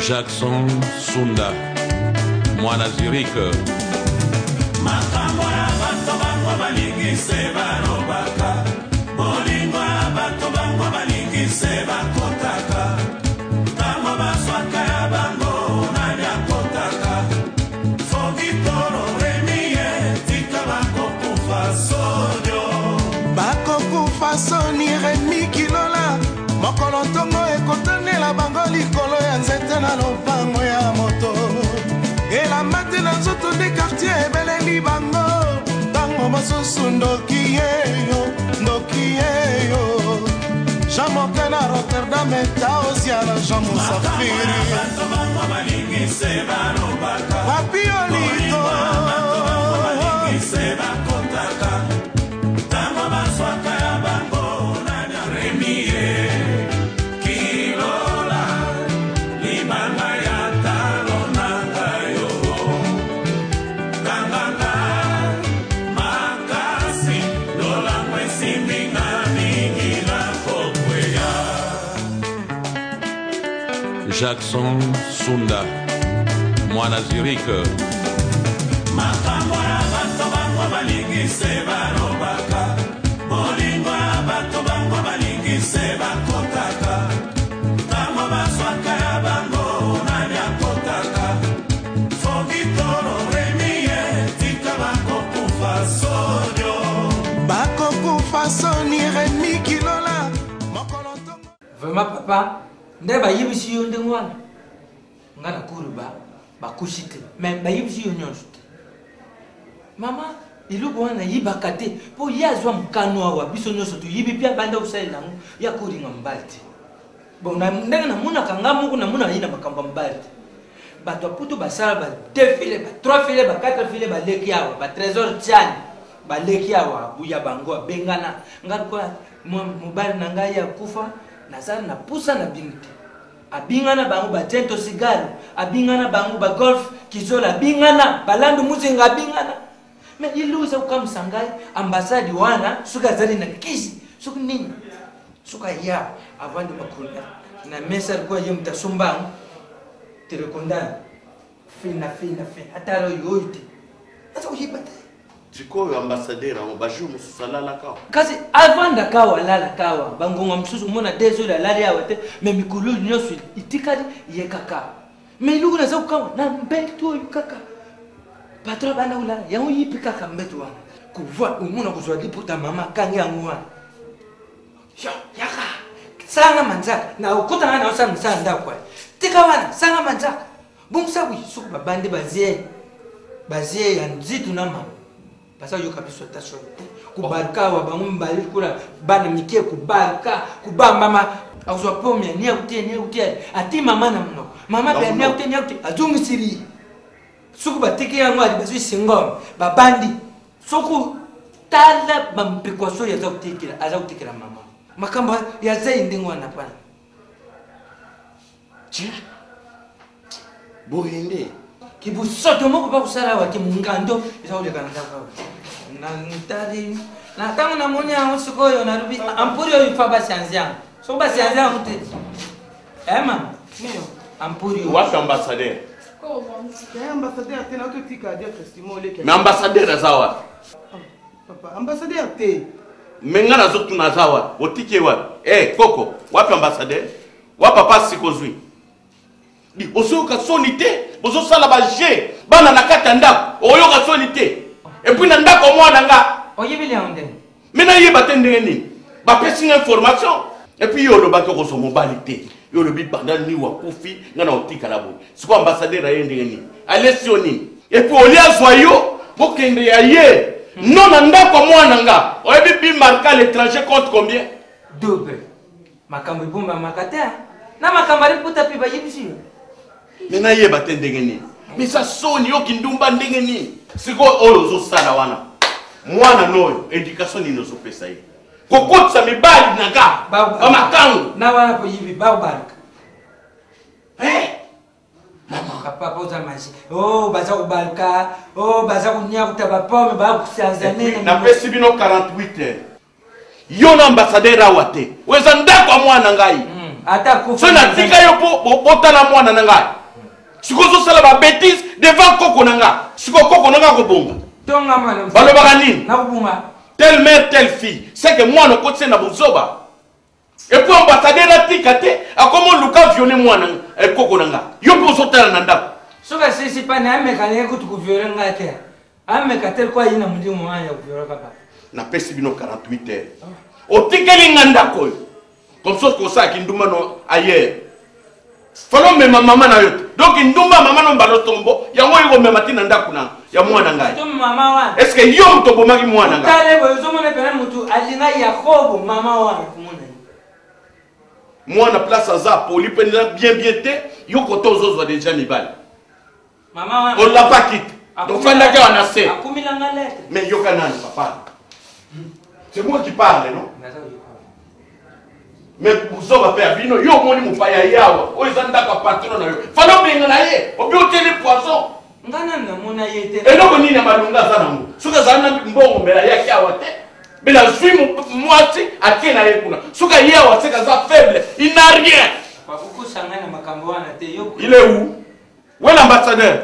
Jackson Sunda, Mwana Zurich. Makambo ya bato bango balingi se barobaka, bolingo ya bato bango balingi se bakotaka, tango baswaka ya bango nani akotaka, Fogitoro Remie tika bakokufa sonyo. Bakokufa soni Remi Kilola, mokolo ntongo ekotanela bango likolo ya nzete na lopango ya moto. Elamba te na nzoto nde quartier ebeleli bango, bango mosusu ndoki yeyo Jean Moke na Rotterdam eta Oziana Jean Musafiri Papi Olito Jackson Sunda, Mwana Zurich. Makambo ya bato bango balingi se barobaka, bolingo ya bato bango balingi se bakotaka, tango baswaka ya bango nani akotaka, Fogitoro Remie tika bakokufa sonyo. Bakokufa soni Remi Kilola. Vraiment papa, nde bayibisi yo ndenge wana nga nakuru bakushi te me bayibisi yo nyonso te. Mama iluku wana yibaka te mpo ye azwa mokano awa biso nyonso toyibi mpe abanda kosalela yango ya kolinga mobali te. Bon ndenge namonaka nga moko namona ye na makambo ya mobali te. Bato aputu basala ba 2 file ba 3 file ba 4 file baleki awa ba trésor tiani baleki awa buya bango abengana nga kwa mobali na ngai akufa nazana na pusa na bingte abingana bangu ba tento sigaro abingana bangu ba golf kizola abingana balando muzinga abingana me iluza ukamsangai ambasadi wana suka zali na kisi suka nini suka ya avandi makula na mesa kwa yeye mtasumbangu telekonda fina ataro yoite asa kujipata Tiko ambassadeur en baju musalala kawa. Kasi avanda kawa lala kawa bangonga msusu mona dezo la lali awate me mikulu nyosu itikadi ye kaka. Me lugu na zau kawa na mbeto kaka. Patro bana ulala ya uyipi kaka mbeto wana. Kuvua umuna kuzwadi puta mama kangi angua. Yo yaka. Sanga manzaka na ukuta ngana osana sanda kwa. Tika wana sanga manzaka. Bumsa wi suku babande bazie ya nzitu na mama. Pasa yo kabiso tashote kubarka wa bangu mbali kula bana mike kubarka kuba mama azwa pomia ni utie ati mama na mno mama pe ni utie azungu siri suku batiki yangu ali basu singom babandi suku tala bampikwa so ya zautikira mama makamba ya zai ndingwa na pana Chi bohende kibusoto moko ba kusala wa kimungando isaule kana ndaka na ntari na tangu na moni ya usikoyo na rubi ampuri yo ifa basi anziangu so basi anziangu te mama mio ampuri wapi ambassadeur ambassadeur te na ototika dia testimony le mais ambassadeur azawa papa ambassadeur te menga na zotu na zawa otike wa koko wapi ambassadeur wa papa sikozwi di osoka sonite bozo sala ba je bana na kata ndako oyoka sonite et puis na ndako mwana nga oyibili onde mena yeba tende ni ba pesi information et puis yo lo ba ko so mobilité yo lo bi banda ni wa kofi ngana otika labo siko ambassadeur ayende ni alesioni et puis olia soyo bokende ya ye non na ndako mwana nga oyebi bi marquer l'étranger compte combien double makambo ibumba makata na makambo aliputa piba yibisi mena yeba tende ni misa soni yo kindumba ndenge ni siko oyo zo sala wana mwana noyo education ni zo pesa yi kokotsa mibali naga ba makangu na wana po yibi ba baraka mama papa poza maji baza kubalka baza kunya kutaba pome ba kusanzanene na pesi bino 48 heures yo na ambassadeur awate weza ndako mwana ngai so na tika yo po botala mwana na ngai siko zo sala ba bêtise devant koko na nga siko koko na nga ko bonga tonga mana balobaka nini na kubunga telle mère telle fille c'est que mwana ko tsena bozoba et puis ambassadeur atika te akomo luka violer mwana koko na nga yo po zo tala na ndako soka sisi pa na amekane ko tukuvioler ngate amekatel kwa ina mundi mwanya kuvioler papa na pesi bino 48 heures otikeli nga ndako yo comme ça ko sa ki nduma no ailleurs falo mema mama na yo donc ndumba mama no mbalo tombo yango yiko mema tina ndako na ya mwana ngai to mama wa est ce que yo mtobo maki mwana ngai tale bo zo mona pena mutu alinga Yakobo mama wa kumona mwana place aza poli penza bien te yo ko tozo zo déjà mibali mama wa on l'a pas quitté donc fanda ka on a fait akumila nga lettre mais yo kanani papa c'est moi qui parle non mais vous avez fait vino yo moni mupaya yawa o izanda ka patron na yo falo benga na ye obi oteli poisson ngana na mona yete et donc nini malunga sana ngo suka zana mbongo mbela yake yawa te bila zwi mwati akena ye kuna suka yawa te kaza faible il n'a rien kwa kukusanga na makambo wana te yo il est où l'ambassadeur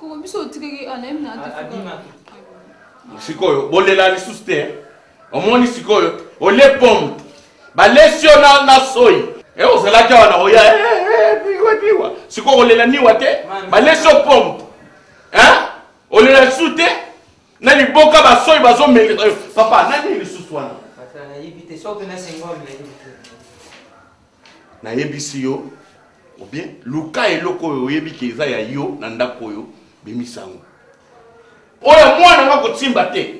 ko biso tikeki anem na adima sikoyo bolela li suste omoni sikoyo ole pompe balesio na soyi e ozala ka wana oya biwa siko olela niwa te balesio pompe hein olela sute na liboka ba soyi bazo meli papa nani li suswana patana yibite soke na sengol na yibite na yebisi yo ou bien luka eloko yo yebi keza ya yo na ndako yo bimisango oya mwana ngako timba te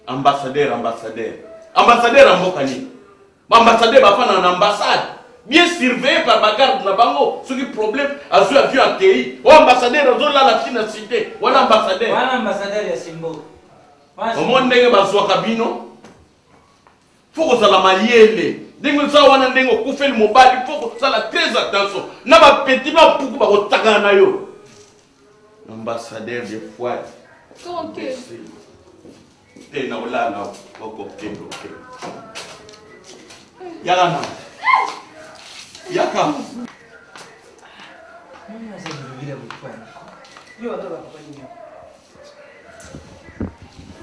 ambassadeur amboka nini ambassadeur bafana na ambassade bien surveillé par ma garde na bango ce qui problème azu avion accueilli o ambassadeur azo la tina cité wana ambassadeur ya Simbo omo ndenge bazwaka bino foko sala mayele ndenge za wana ndenge okufeli mobali foko sala très attention na ba petit ba puku ba kotaka na yo ambassadeur de foi donc tena olala okokendo yaka na yaka mama se bila bukwana yo ndo papa ni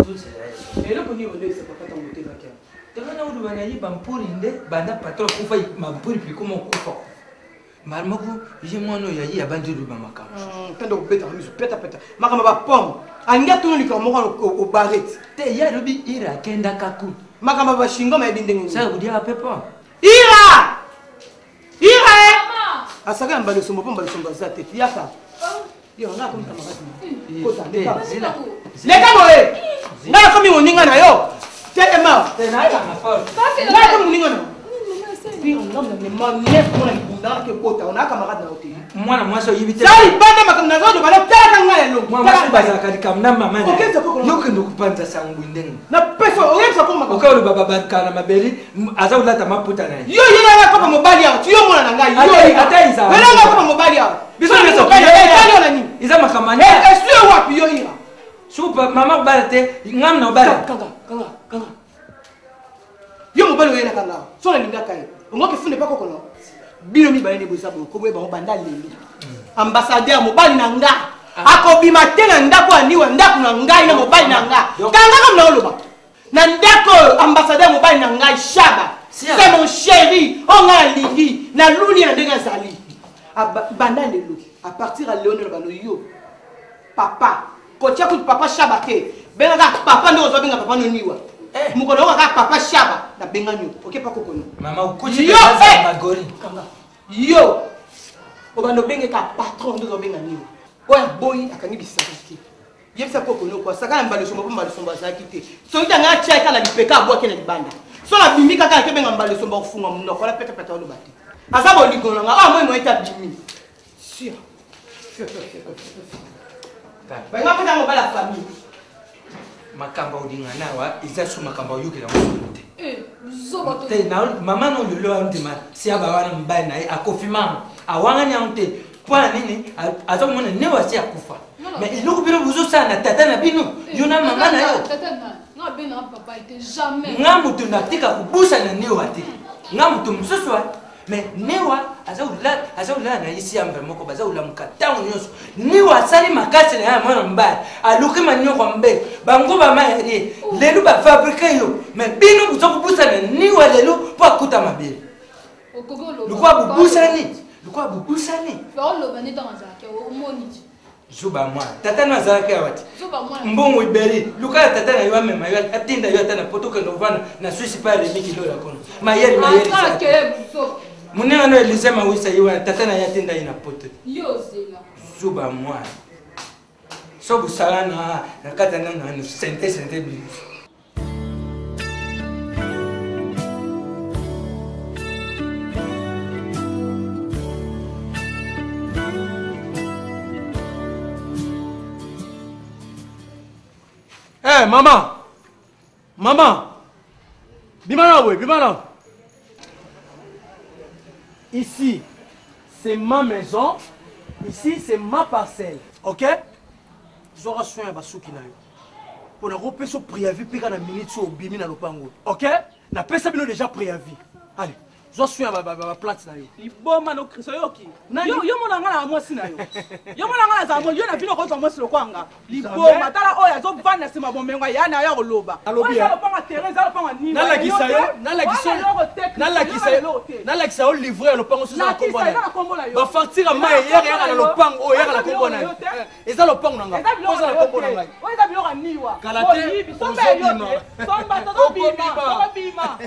tout c'est et le poni on est c'est pas tant monter là kia tena udu bana yi bampuri nde banda patron kufa mampuri pliko kufa marmoko je mwana yayi abandi ruba makam tendo beta misu peta makama ba pom anga tunu likomo ko baret te ya rubi ira kenda kaku makama ba shingo ma bindenge ça vous dit à pepa ira asaka mbalo sombo mbalo sombo za te yaka yo nga ko mtama kati ko ta leka moe nga ko mi moninga na yo te ema te na ya na fa nga ko moninga na pire ngam na ma nef ko na bunda ke kota ona camarade na hotel mwana mwasa yibite sai banda makamna zodo bala tala nga yelo mwana baza kadika mna mama okeza ko yo kendo kupanta sangu ndenge na peso oyeza ko makama okalo baba bankana mabeli aza ulata maputa na yo yina na papa mobali ya yo mwana na nga yo ata isa wala nga papa mobali ya biso biso ya nani iza makamani est-ce wapi yo ira supa mama balate ngam na bala kanga yo mobali oyela kanga so na linga kai ngoke funde pa kokono bino mi balene bozabo ko boye ba banda lelo ambassadeur mobali na nga akobima te na ndako aniwa ndako na ngai na mobali na nga kanga kam na oloba na ndako ambassadeur mobali na ngai Shaba c'est mon chéri on a lingi na luni na ndenga zali banda lelo à partir à Léon na yo papa ko tia ko papa Shaba ke benga papa ndo zo benga papa no niwa mukolo ka papa Shaba na benga nyo oke pa kokono mama ukuti yo magori kanga yo obando benga ka patron ndo zo benga niwa oya boy akangi bisakati yebisa kokono kwa saka mbalo somba zakite so ndanga cha kala lipeka bwa kena libanda so la bimika ka ke benga mbalo somba kufunga muno kwa la peta lo bati azabo ligona nga moi eta bimi sia benga peta mo bala famille makamba udingana wa iza su makamba yuke la mute zoba to te na mama no lelo antima si abawana mbai na akofima awanga nyante kwa nini azomona ne wasi akufa mais iloko bino buzo sana tata na bino yona mama na yo tata na nga bena papa était jamais nga mutu natika kubusa na ne wati nga mutu msuswa mais niwa azawula na isi yamba moko bazawula mukatao nyonso niwa sali makasi na mwana mbaya aluki manyoko mbe bango ba mayari lelu ba fabrique yo mais bino buzokubusa na niwa lelu po akuta mabele lukwa bubusani baoloba nde ntango azalaki omoni ti zuba mwa tata no azalaki awati mbongo iberi luka tata na yo amema yo atinda yo ata na poto kendo vana na swisi pale mikilo ya kono mayeri munenga no Elise mawisa yo tata na yatinda ina poto yo zela zuba mwa so busala na kata na sente bi. Eh, maman, Bimana. Ici, c'est ma maison. Ici, c'est ma parcelle. Ok? Je vais soin à Basouki. Pour la repêche au préavis, puis quand la minute sur Bimi dans le pango. Ok? La personne a déjà préavis. Allez. Je suis à ma place. Il bon man au Krisoyoki. Yo mon angala moi sina yo. Yo mon angala za mo yo na bino ko zo mo silo kwanga. Li bon matala oya zo vana sima bomengwa yana ya loba. Alobia. Oya pa Teresa pa ni. Na la kisayo livrer le pango sur la combo na yo. Ba facture à mai hier ya le pango hier la combo na yo. Eza le pango nanga. Oza la combo nanga. Oya bi yo niwa. Kalate. Somba to bima.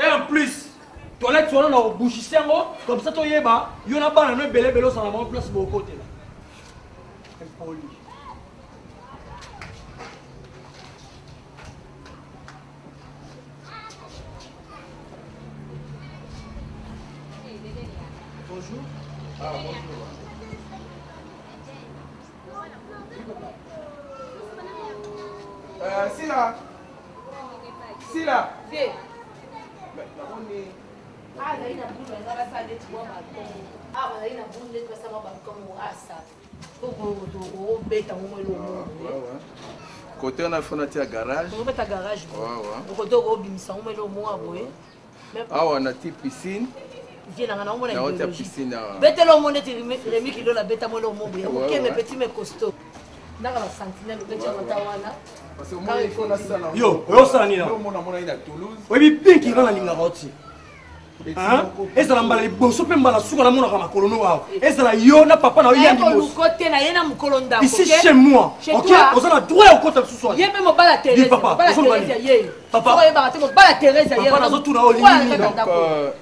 Et en plus, toilette soit là au bouchissé comme ça, tu y es bas, il y en a pas un belé sur la place de côté là. Impoli. Bonjour. Ah, bonjour. Sila. Côté on a fait notre garage. On met un garage. Côté on bimisa on met le mot aboye. Ah on a une piscine. Viens là on a une piscine. Bête le monde est remis kilo la bête moi le mot boye. OK mes petits mes costauds. Ndaka la sentinelle bête ya matawana. Parce que moi il faut la salle. Yo, oyo sala ni na. Moi na mona ina Toulouse. Oui pinki ngana linga roti. Ezala mbala liboso pe mbala suka na mona kama kolono wao. Ezala yo na papa na yo yandi mos. Côté na yena mukolo ndako. Ici chez moi. OK, on a droit au côté sous Yé même bala Thérèse. Bala Thérèse yé. Papa. On va battre bala Thérèse yé. Papa nazo tuna olingi. Donc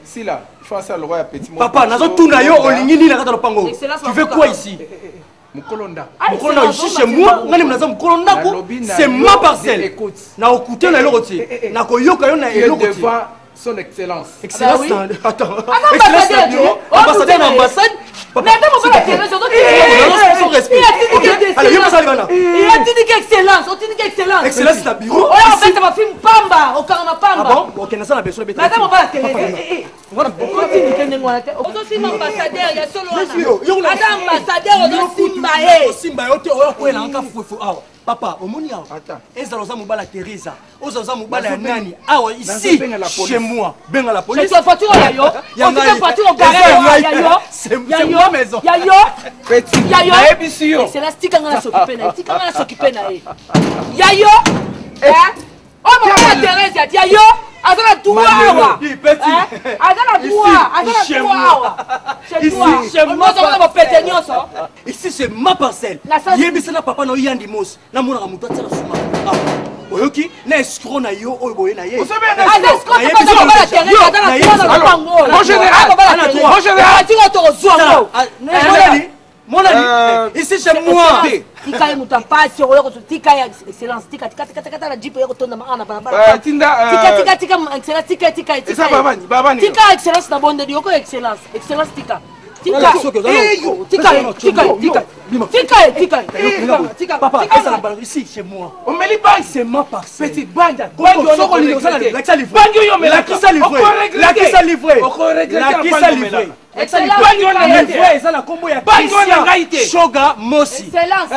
si là, il faut ça le roi petit mot. Papa nazo tuna yo olingi ni na kata lopango. Tu fais quoi ici? Mukolonda. Mukolonda ici chez moi, ngani mnaza Mukolonda ko. C'est ma parcelle. Na okuté na eloko ti. Na koyoka yo na eloko ti. Son excellence. Excellence. Attends. Ambassadeur d'ambassade. Mais attends, on va la Thérèse, on doit son respect. Allez, yo ça libana. Il a dit excellence, on dit excellence. Excellence c'est la bureau. Oh, en fait, ça va faire Pamba, au Karama Pamba. Ah bon? OK, na ça la besoin de Mais attends, on va la Thérèse. Voilà, continue kende ngwana te. On doit simba ambassadeur, ya solo wana. Adam ambassadeur, on doit simba eh. Simba yo te oyo ko ela nka fufu awa. Papa, omoni awa. Ezalo za mobala Teresa. Oza mobala nani? Awa ici chez moi. Benga la police. C'est voiture ya yo. On fait voiture au garage ya yo. C'est ma maison. Ya yo. Petit. Ya yo. Ebisio. C'est la stika ngana s'occuper na. Stika ngana s'occuper na eh. Ya yo. Oh mobala Teresa ya yo. Azana droit awa. Azana droit. Chez toi. Chez moi on va péter nyonso. Ici c'est ma parcelle. Yebisa na papa no yandi mos. Na mona ka mutu atsala suma. Oyoki na escroc na yo oyo boye na ye. Mon ami, ici chez moi. Tika mutu pasi oyo ko tika ya excellence tika la jeep yo ko tonda maana bana. Tika excellence tika. Tika excellence na bonde yo ko excellence tika. Papa, ça la balle ici chez moi. On me dit pas c'est ma parcelle. Petit bande. La qui ça livré. La qui ça livré. La qui ça livré. La qui ça livré. Excellence. Ça la combo ya Shoga Mosi. Excellence.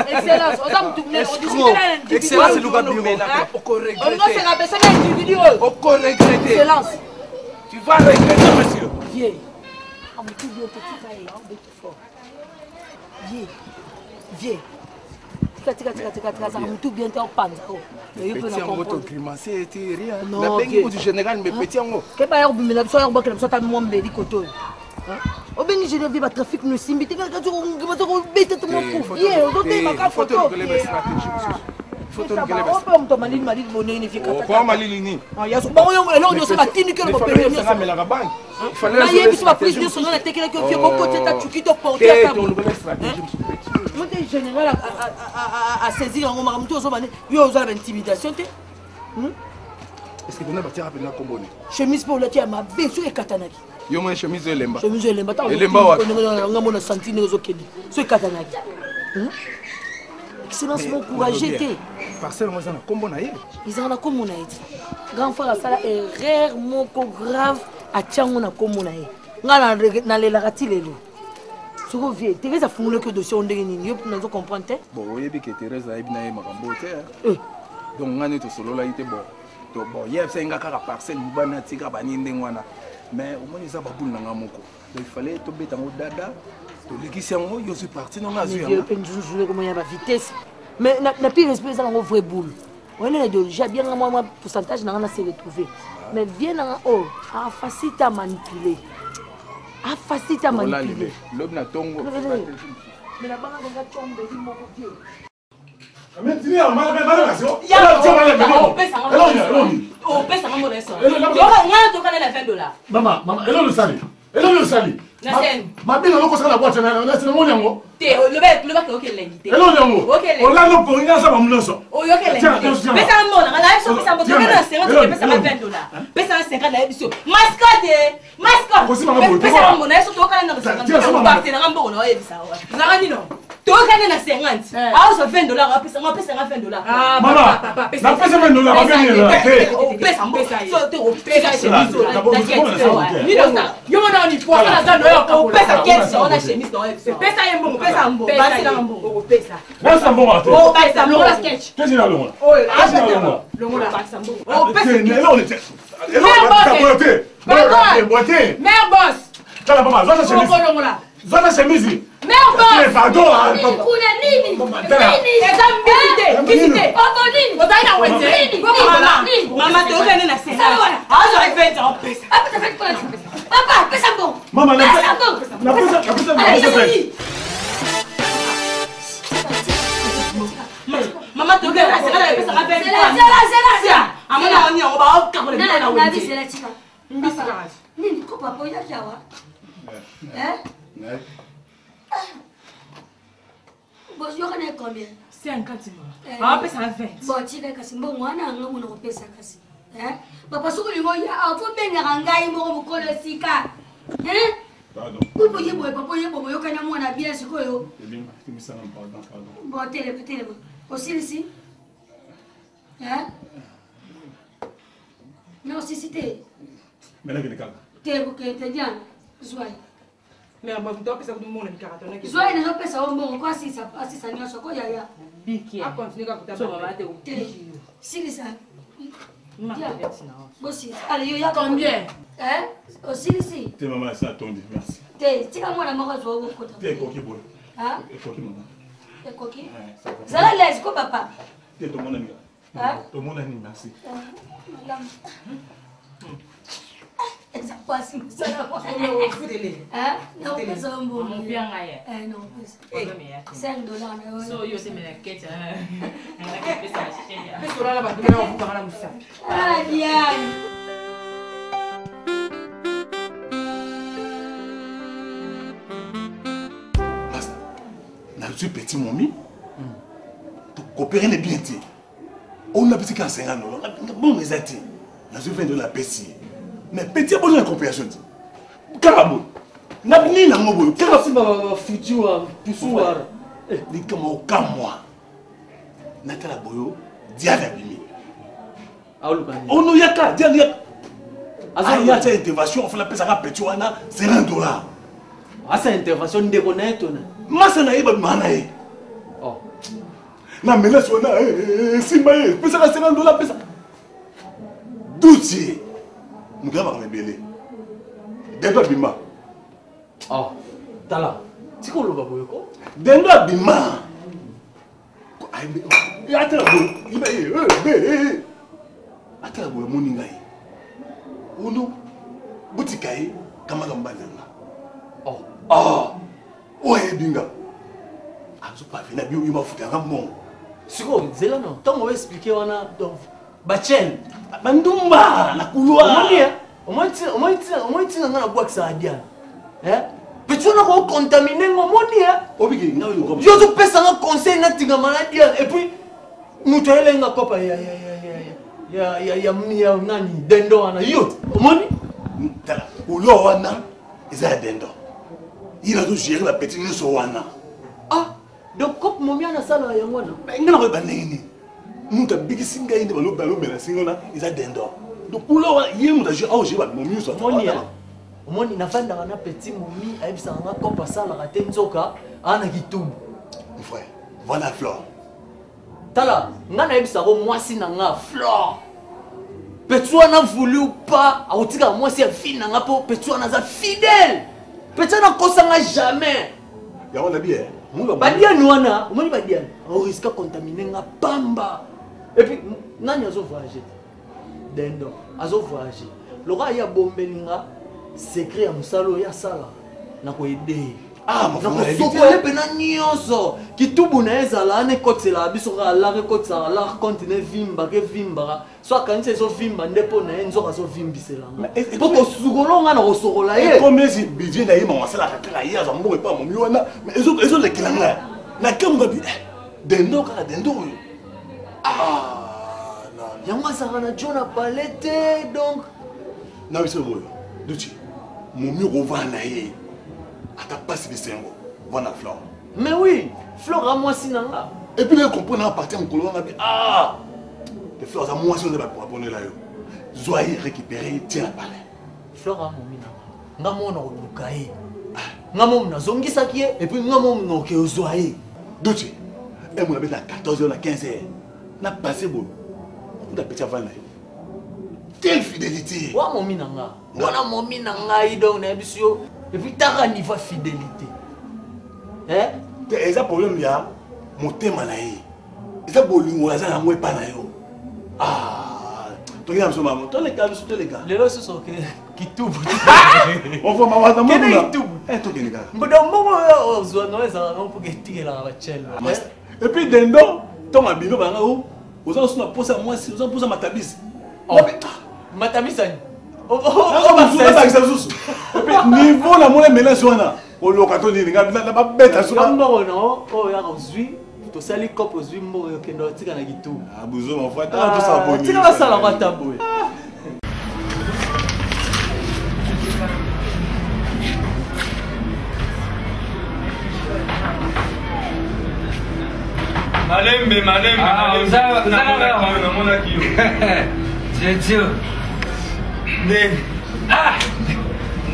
Excellence le gars bureau. Excellence. Tu vas regretter, monsieur. Viens. Viens. Tika, ça me tout bien t'en panza. Petit en moto grimacer et rien. La bengi du général mais petit en haut. Que pas mais la soirée on va que ça t'a moi mbeli koto. Au bengi je devais ba trafic no simbi tika ka tu ko bete tout mon pour. Viens, on doit ma photo. Photo de quelle base? On peut malin bonner une fille. Quoi malin? Ah ya so bon là on doit matini que le pépé. Ça mais la banque. Il fallait la yébi ba prise de son na tekela que fio ko côté ta chuki to porter à table. Moi le général a saisi en maman tout zo mané. Yo za l'intimidation té. Est-ce que vous n'avez pas rappelé la combone? Chemise pour le tia ma beso e katanaki. Yo mo chemise lemba. Chemise lemba ta. Lemba wa. Ngamo na santine zo kedi. So e katanaki. Excellence mon courage té. Parcelle moi ça na combo na ye. Ils en a comme on a dit. Grand frère ça erreur moko grave a tiango na comme on a dit. Ngana na le la ratilelo. Soko vie, Thérèse a fumé que dossier on ndenge nini yo pour nous comprendre té. Bon, oyebi que Thérèse a ibina ye makambo té. Donc ngani to solo la ité bon. To bon, hier c'est ngaka ka parcelle mbana tika bani ndengwana. Mais au moins ça ba boule na ngamoko. Donc il fallait to beta ngo dada. To lekisi yango yo suis parti na ngazu yango. Je peux nous jouer comme il y a la vitesse. Mais na pire respect ça ngo vrai boule. On est de j'ai bien moi pourcentage na se retrouver. Mais viens na oh, a facile à manipuler. A facile à manipuler. L'homme na tongo. Mais la banque de tombe de mon pied. Mais tu es en malgré-malgré. Il y a on paie ça. On paie ça mon reste. Tu auras moins de canal à $20. Maman, elle a le sali. Elle a le sali. Ma bien on la boîte là, c'est mon yango. Té le bac OK l'invité. Elle a yango. On l'a no pour rien ça va me lancer. Oh OK l'invité. Mais ça mon na live so ça moto na 50 ça $20. Paie ça 50 la émission. Mascotte. Paie ça mon na so to kana na 50. On partir na mbo na yebisa wa. Zanga nino. To kana na 50. Ah so $20 paie ça $20. Ah maman. La paie ça $20 va venir là. Paie ça so to paie ça chemise là. Nino ça. Yo na ni poa kana za no yo paie ça 15 on a chemise dans paie ça yembo paie ça mbo. Basi na mbo. Paie ça. Moi ça bon à toi. Oh paie ça mbo la sketch. Qu'est-ce qu'il y a là? Oh le mot la basi mbo. Oh paie ça. Là on était. Mère boss. Tala papa, zoa chemise. Zoa chemise. Mère boss. Pardon. Kuna nini? Nini? Visite. Oto nini? Otaina wete. Mama te okene na sena. Azo event en pesa. Apa ta fait quoi? Papa, pesa bon. Maman, la pesa. Maman te okene na sena pesa ka ben. C'est là. Amona oni on ba o ka ko le na wete. C'est là tika. Mbisi. Nini ko papa ya jawa? Bon, je connais combien? 50 mois. Ah, pesa 20. Bon, tika kasi mbongo wana nga muna ko pesa kasi. Papa suku lingo ya afo benga ngai mo ko le sika. Pardon. Kubo yebo papa yebo yo kana mwana bien sikoyo. Pardon. Bon, télé. Aussi ici. Non, si c'était. Mais là, T'es bien. Zoï. Mais on va vous taper ça pour tout le monde. Zoï, ne pas ça au bon. Quoi si ça n'y a pas ya. Biki. Ah, continue à taper. Si ça. Aussi. Allez, il y a combien? Aussi ici. T'es maman, ça attendu, merci. T'es comme moi la mort au côté. T'es coquille pour. T'es coquille maman. T'es coquille. Ça la laisse quoi papa? T'es ton mon ami. Ton mon ami, merci. Madame. Ça passe, ça va pas. Non, pas ça, bon. Mon bien ailleurs. Non, pas ça. $5. So, yo, c'est mes quêtes. Mais sur la bas, on va la moussa. Ah, Diane. Je suis petit, mommy. Tu coopères bien. On a petit cancer. Bon, mais je suis venu de la PC. Mais petit, bon, la coopération. Carabou. Nabini na ngobo. Kaka simba futur pusuar. Ni kama okamwa. Nakala boyo diana bimi. On yaka diana. Aya ta intervention on fait la pesa ka petuana $50. Asa intervention de connaître na. Masa na iba mana e. Oh. Na menace wana simba e pesa ka $50 pesa. Douti. Mugaba ka mbele. Dendo bima. Oh. Tala. Tiko lo babo yoko. Dendo bima. Ko aybe. Ya tala bo. Iba e. Atala bo moninga e. Uno butika e kama gambana. Oh. Ah. Oye binga. Azo pa vina bio ima futa ngamo. Siko zela no. Tango expliquer wana donc Bachel. Bandumba na kulwa. Omonti ngana bwa kisadia. Petuna ko contaminer ngomonia. Obigi ngawe ngo. Yo to pesa nga conseil na tinga maladie et puis muto ele nga kopa ya nani dendo wana yo. Omoni? Tala. Ulo wana iza dendo. Il a dû gérer la petite nso wana. Ah, donc kop momia na sala ya ngwana. Ngana ko baneni. Muta bigi singa inde balo mena singona iza dendo. Donc ulo wana yemu da gérer au gérer momi so. Omoni nafanda wana petit momi ayebisa nga kopa sala ka tenzoka ana kitubu. Mon frère, voilà Flore. Tala, ngana ayebisa ko mwasi na nga Flore. Petua na voulu ou pas, aotika mwasi ya fille na nga po petua na za fidèle. Petua na kosanga jamais. Ya wana bien. Badia nuana, omoni badia. On risque contaminer nga pamba. Et puis nani azo voyager. Dendo, azo voyager. Lora ya bombelinga secret ya musalo ya sala na ko aider. Ah, mon frère. Soko pena nyonso. Kitubu na ezala ne kotela biso ka la rekotsa la continue vimba ke vimba. So kanise so vimba ndepo na enzo ka so vimbisela. Poko sugolonga na osokola ye. Comme si budget na yima wasala ka ya za mbo pa momi wana. Mais ezo le kilanga. Na kamba bi dendo ka dendo. Ah, non. Yanga sarana jona palette donc. Na biso boyo. Duchi. Momi rovana ye. Ata passe de sengo. Voilà Flore. Mais oui, Flore a moi sinanga. Et puis les comprendre à partir de mon ah. Les fleurs à moi si on va pour abonner là. Zoyer récupérer tiens la palais. Flore a momina. Ngamo na olukai. Ngamo na zongisa ki et puis ngamo no ke zoyer. Duchi. Et mon habite à 14h à 15h. N'a passé beau. On a petit avant là. Quelle fidélité. Wa momina nga. Wana momina nga idong na bisio. Et puis t'as un niveau de fidélité. Hein? Et ça problème là, mon thème là est. Et ça bolingo là ça n'a moins pas là yo. Ah, toi qui as besoin maman, toi les gars, les gars ce sont qui tout. On voit maman dans mon là. Eh toi les gars. Mais dans mon besoin non ça on peut tirer la chelle. Et puis dendo, ton abino banga où? Aux gens sont posé à moi, aux gens posé à ma tabis. Ma tabis ça. Niveau la monnaie mélange wana au locato ni nga na ba beta so ba no o ya kozwi to sali kopo zwi mbo kendo tika na gitu abuzo mon frère ta to sa boni tika ba sala kwa tabu malembe na mona kiyo Dieu ne ah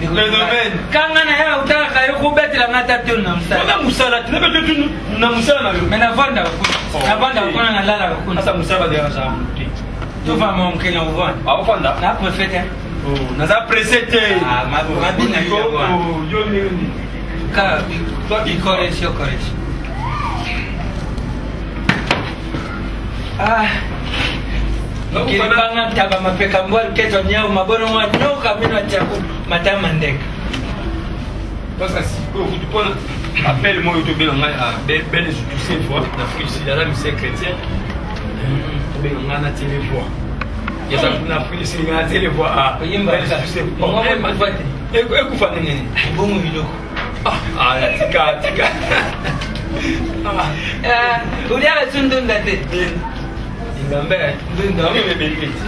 le domaine kanga na ya utaka yo kubetela ngata tyo na msala na musala tebe tyo na musala na yo mena vanda kuna na lala kuna sasa musala de sa muti tu va mon kena uvana ba vanda na prefete oh na za presete ah mabina yo yo ni ka ikoresho ah Kipanga taba mapeka mbwa keto nyao mabono mwa nyoka mino chaku matama ndeka. Parce que si vous prenez appel moi to bien ben je sais fois d'Afrique si la mise chrétienne ben on a télé voix. Il y a ça na Afrique si on a télé voix ah yimba je sais pas. Et kufa nini? Bomu biloko. Ah tika. Ulia sundunda te. Ngambe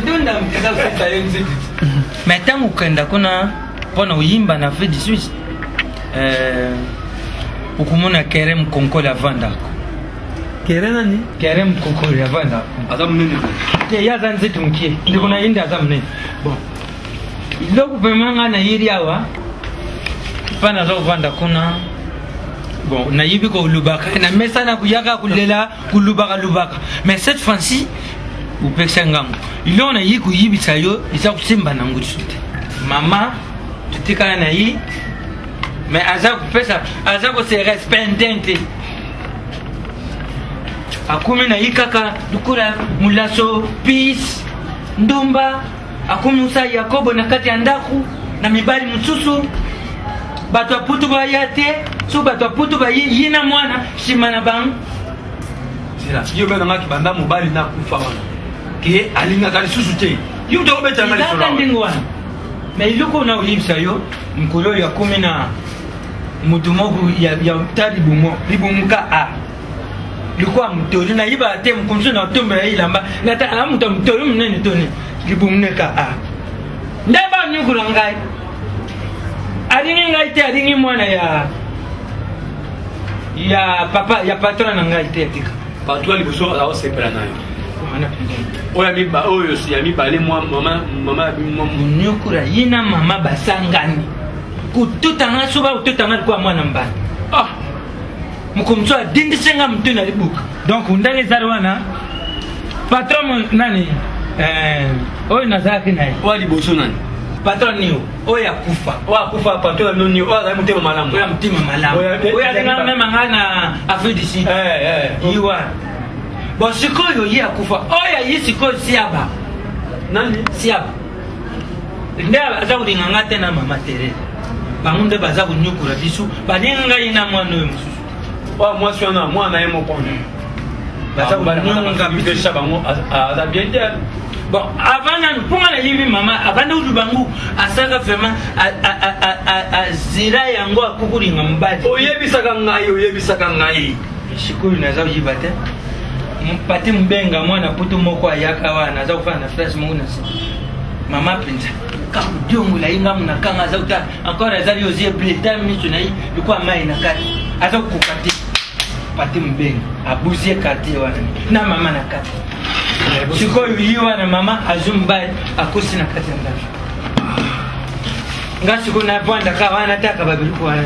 ndunda mkaza usita yonzi. Mais tangu kwenda kuna pona uyimba na Afrique du Suisse. ukumona kerem konkola vanda kere nani kerem konkola vanda azam nini ke yaza nzitu mkie ndiko na inda azam nini bon iloko pemanga na yiri awa pana zo vanda kuna bon na yibi ko lubaka na mesa na kuyaka kulela kulubaka mais cette fois-ci vous pesa ngango ilo na yiku yibi sayo isa kusimba na ngutsuti mama tutika na yi mais aza kupesa aza ko se respectente akumi na yikaka dukura mulaso peace ndumba akumi usa yakobo na kati andaku na mibali mutsusu bato aputu ba yate so bato aputu ba yina mwana shimana bang sira yo bena ngaki banda mobali na kufa wana ke alinga kali susu te yo to beta mali sura ila ndingwa mais iloko na uyibsa yo mkolo ya kumi na mudumogu ya tadi bumo libumuka a likuwa mtori na iba ate mkumsu na otumbe ya ilamba nata amuta mtori mnene toni libumneka a ndaba nyukula ngai adingi ngai te adingi mwana ya papa ya patron na ngai te tika patron libuso ala osepela nayo oya miba oyo si ya mibale mama nyukura yina mama basangani kututanga suba ututanga kwa mwana mbani mukumso adindisenga mtu na libuka donc ndale zarwana patron nani oyo nazaki naye oya liboso nani patron niyo oya kufa patron noni oya mutema malamu oya mtima malamu oya dinga mema ngana Afrique du Sud yiwa bon sikoyo yi akufa oya yi sikoyo siaba nani siaba nda aza kulinga ngate na mama Teresa bangunde baza kunyukura bisu baninga ina mwana we mususu wa mwasi wana mwana yemo kono baza kunyunga bisu shaba ngo aza bien there bon avant na punga na hivi mama abanda udubangu asaka vraiment azira yango akukulinga mbadi oyebisaka ngai shikoyo naza kujibate mpati mbenga mwana putu moko ayaka wana za kufanya fresh mungu nasi mama pinza kajongo la inga muna kanga za uta encore azali ozie bleta mitu na hii ilikuwa mai na kati aza kukati pati mbenga abuzie kati wana na mama na kati siko yiwa na mama azumbai akusi na kati ndani ngasi kuna bwanda ka wana taka babiruko wana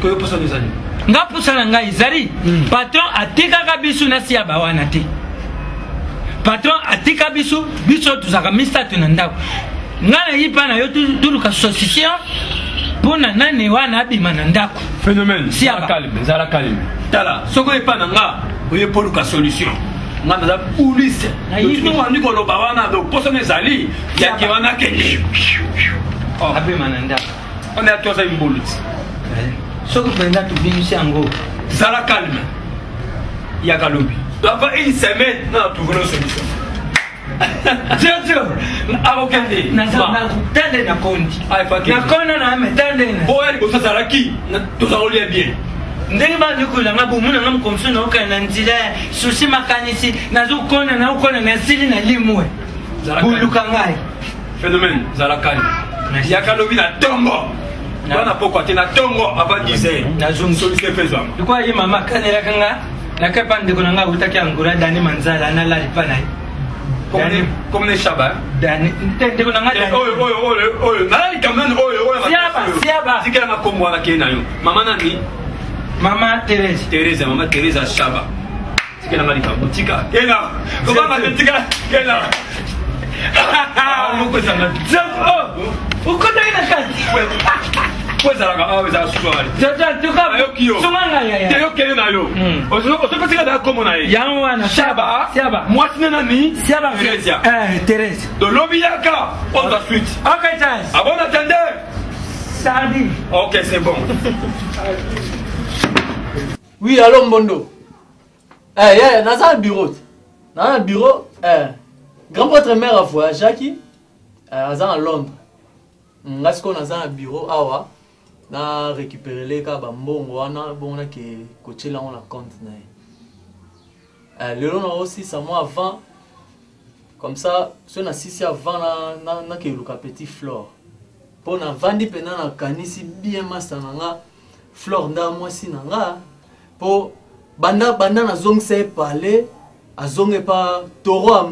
ko posa nizani ngapusana ngai zari patron atikaka bisu na siaba wana te patron atika bisu tuzaka mistatu na ndako ngana yipa na yo tuluka société pona nani wana abima na ndako phénomène zala calme tala soko epa na nga oye poluka solution ngana za police yini wani ko loba wana do posa nezali yake wana kende abima na ndako on est à toi ça une boulot soko penda tu binisi yango zala calme ya kalobi avant une semaine na trouver une solution avokande na tande na konti na kona na metande na oya liboso azalaki tozakolia bien ndenge bandikula nga bomuna nga mokomso na okana na nzela susi makanisi nazokona na okona na sili na limwe buluka ngai phénomène zala calme ya kalobi na tongo bana pokwa te na tongo avant 10 heures nazongsolise fezwa likuwa ye mama kanelaka nga nakapa ndeko na nga utaki angura dani manzala nalalipa na ye comme les Shabbat. Dani, ndeko na nga dani. Oyo, nalali kamene oyo. Siaba. Sikela na kombo wana kena yo. Mama nani? Mama Teresa. Mama Teresa Shaba. Sikela na likambo. Tika. Kena. Koma na tika. Kena. Moko sana. Ukota ina kati. Kweza langa awe za suwali. Jaja tuka. Sumanga ya. Teyo kele na yo. Osopesika da komo na ye. Yango wana Shaba. Siaba. Mwasine nani? Siaba. Teresa. Teresa. De l'Obiaka. On the suite. Okay, Charles. Ah bon, attendez. Sardi. Ok, c'est bon. Oui, allô Mbondo. Dans un bureau. Dans un bureau, grand-père mère a voyagé qui à Londres. Est-ce qu'on a un bureau awa na récupérer les cas bambongo wana bona ke coacher là on la compte na le long aussi ça mois avant comme ça si on a 6 avant na ke le petit flore mpo na vandi mpena na kanisi bien masa na nga flore nda mwasi na nga mpo banda nazongisa ye pale azonge pa toro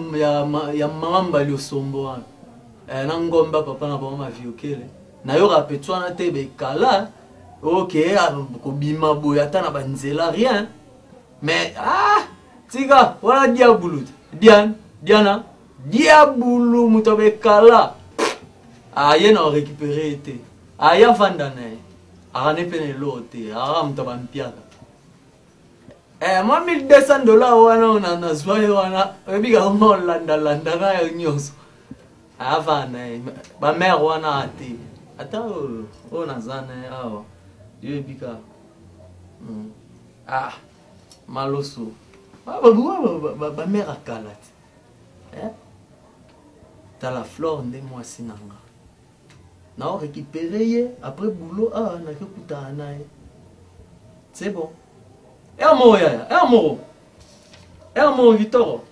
ya mama mbali osombo wana na ngomba papa na bango maviokele nayoka petu wana te bekala ok kobima boye ata na banzela rien mais tika wana diabulu diana diabulu moto bekala aye na récupérer te aya vanda na ye akane mpe na eloko te aka moto bampiaka moi $1200 wana nazwa ye wana oyebika ma olandalanda na yo nyonso avana ye bamere wana ate ata oyo naza na ye awa yoyebika maloso bamere akala te tala flore nde mwasi na nga nao récupéré ye après boulot nakekutana na ye c'est bon yaya moro Vitoro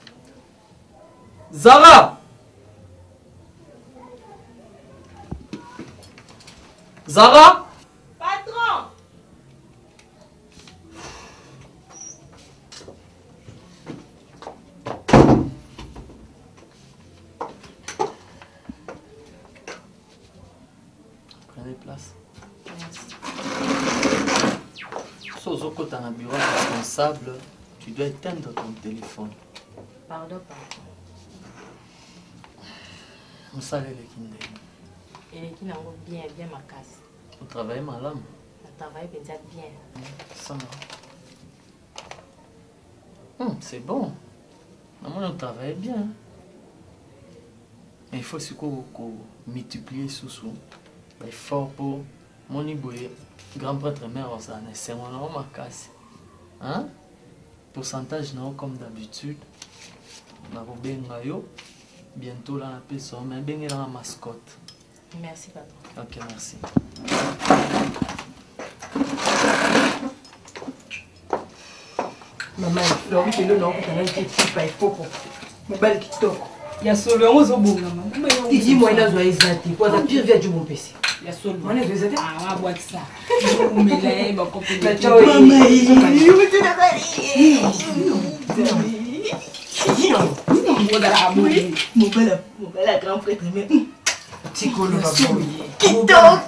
Zara Patron. Prenez place. Sozoko dans un bureau responsable, tu dois éteindre ton téléphone. Pardon, pardon. On salue les kindé. Et les kindé ont bien ma casse. Vous travaillez madame? On travaille peut-être bien. Ça va. C'est bon. On travaille bien. Mais il faut aussi qu'on multiplie sous. Il faut pour mon iboué. Grand prêtre mère, c'est mon nom, ma casse. Hein? Pourcentage non comme d'habitude. On a bientôt là, on a ça, mais bien il a la mascotte. Merci, patron. Ok, merci. Maman, Flori, tu es là, tu es là, mobile kitoko ya solo yango ozobonga tiki mwana azwa eza te po aza pire via jumo mpesi ya solo mwana azwa eza te wabwakisa omela ye bakopemobala grand prêtre mais tikolo kitoko grand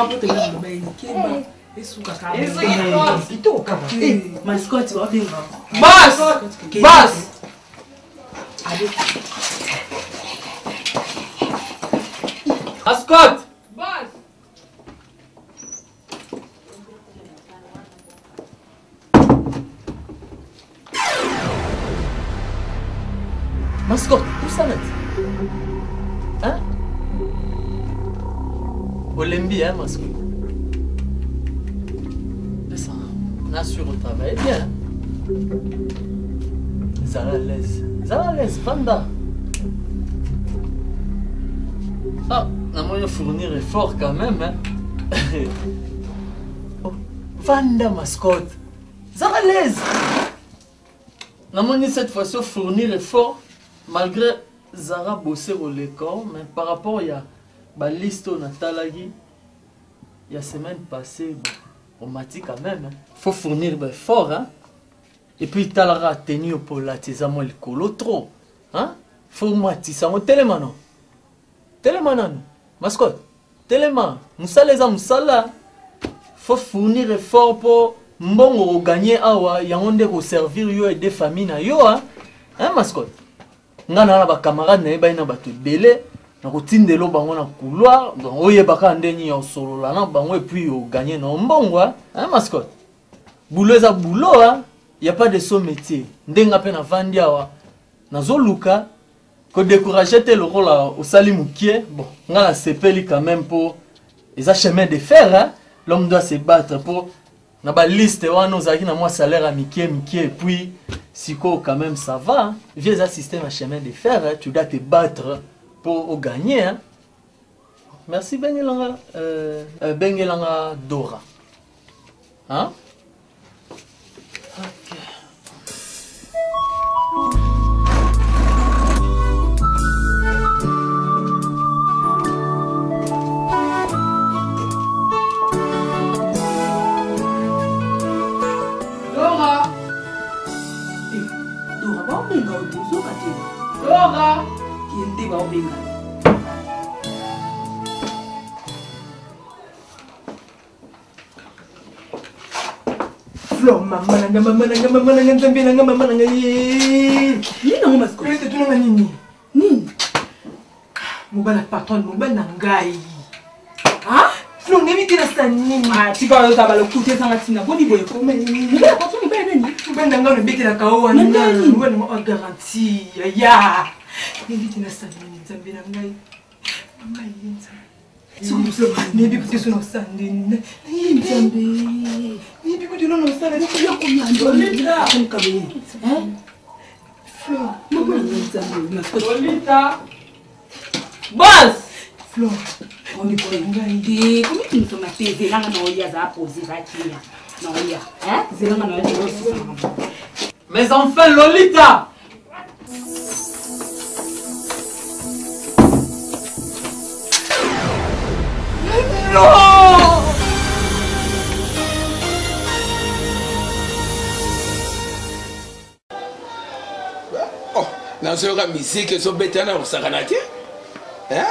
prêtre mascotte Boss! Mascotte! Boss! Mascotte, où ça va? Hein? Olembi, hein, mascotte? Ça, on assure au travail bien. Zara l'aise, Vanda. Ah, on a moyen de fournir effort quand même, hein. Oh, Vanda, mascotte. Zara l'aise. On a moyen cette fois-ci de fournir effort, malgré Zara bosser au l'école, mais par rapport à la liste on a talagi, il y a semaine passée, on m'a dit quand même, il faut fournir effort, hein. Et puis talara tenu pour la tisamo le colo trop, hein? Faut matisamo télémano, mascotte, téléman, musaleza musala, faut fournir effort pour mbongo gagner awa yangonde ko servir yo et des familles na yo, hein mascotte. Ngana na ba camarade na ba ina ba tebele na ko tindelo bango na couloir, donc oyebaka ndeni yo solo la na bango et puis yo gagner no mbongo, hein mascotte. Boulot za boulot, hein. Il n'y a pas de son métier. Ndenga pe na vandi awa nazoluka ko décourager tel rôle au salimukie. Bon, ngala sepeli quand même pour les chemins de fer, hein. L'homme doit se battre pour na ba liste wana ozaki na moi salaire à mikie et puis siko quand même ça va. Hein. Viens un système à chemin de fer, hein. Tu dois te battre pour gagner, hein. Merci Bengelanga Bengelanga Dora. Hein? Ok. benga. Flo, mama nanga nzambe nanga mama nanga ye. Ni nango masko. Rete tunanga nini? Nini? Mobala patron, mobala nangai. Ah? Flo, ngebi na sanini. Ah, tika yo tabalo kute sanga tina boni boye ko me. Mobala patron mobala nani? Mobala nanga no bete na kawa na. Mobala mo garantie. Ya. Ngebi na sanini nzambe nangai. Mama yenza. Maybe put this on Sunday. Maybe put it on Sunday. Lolita. Boss. Flo. On est pour une comment tu me fais ma fille? C'est là que nous y a posé ça qui là. Non, il y a. Hein? C'est là que nous y a. Mes enfants, Lolita. Non! Oh, nazoyoka musique ezobetana kosakana te. Hein?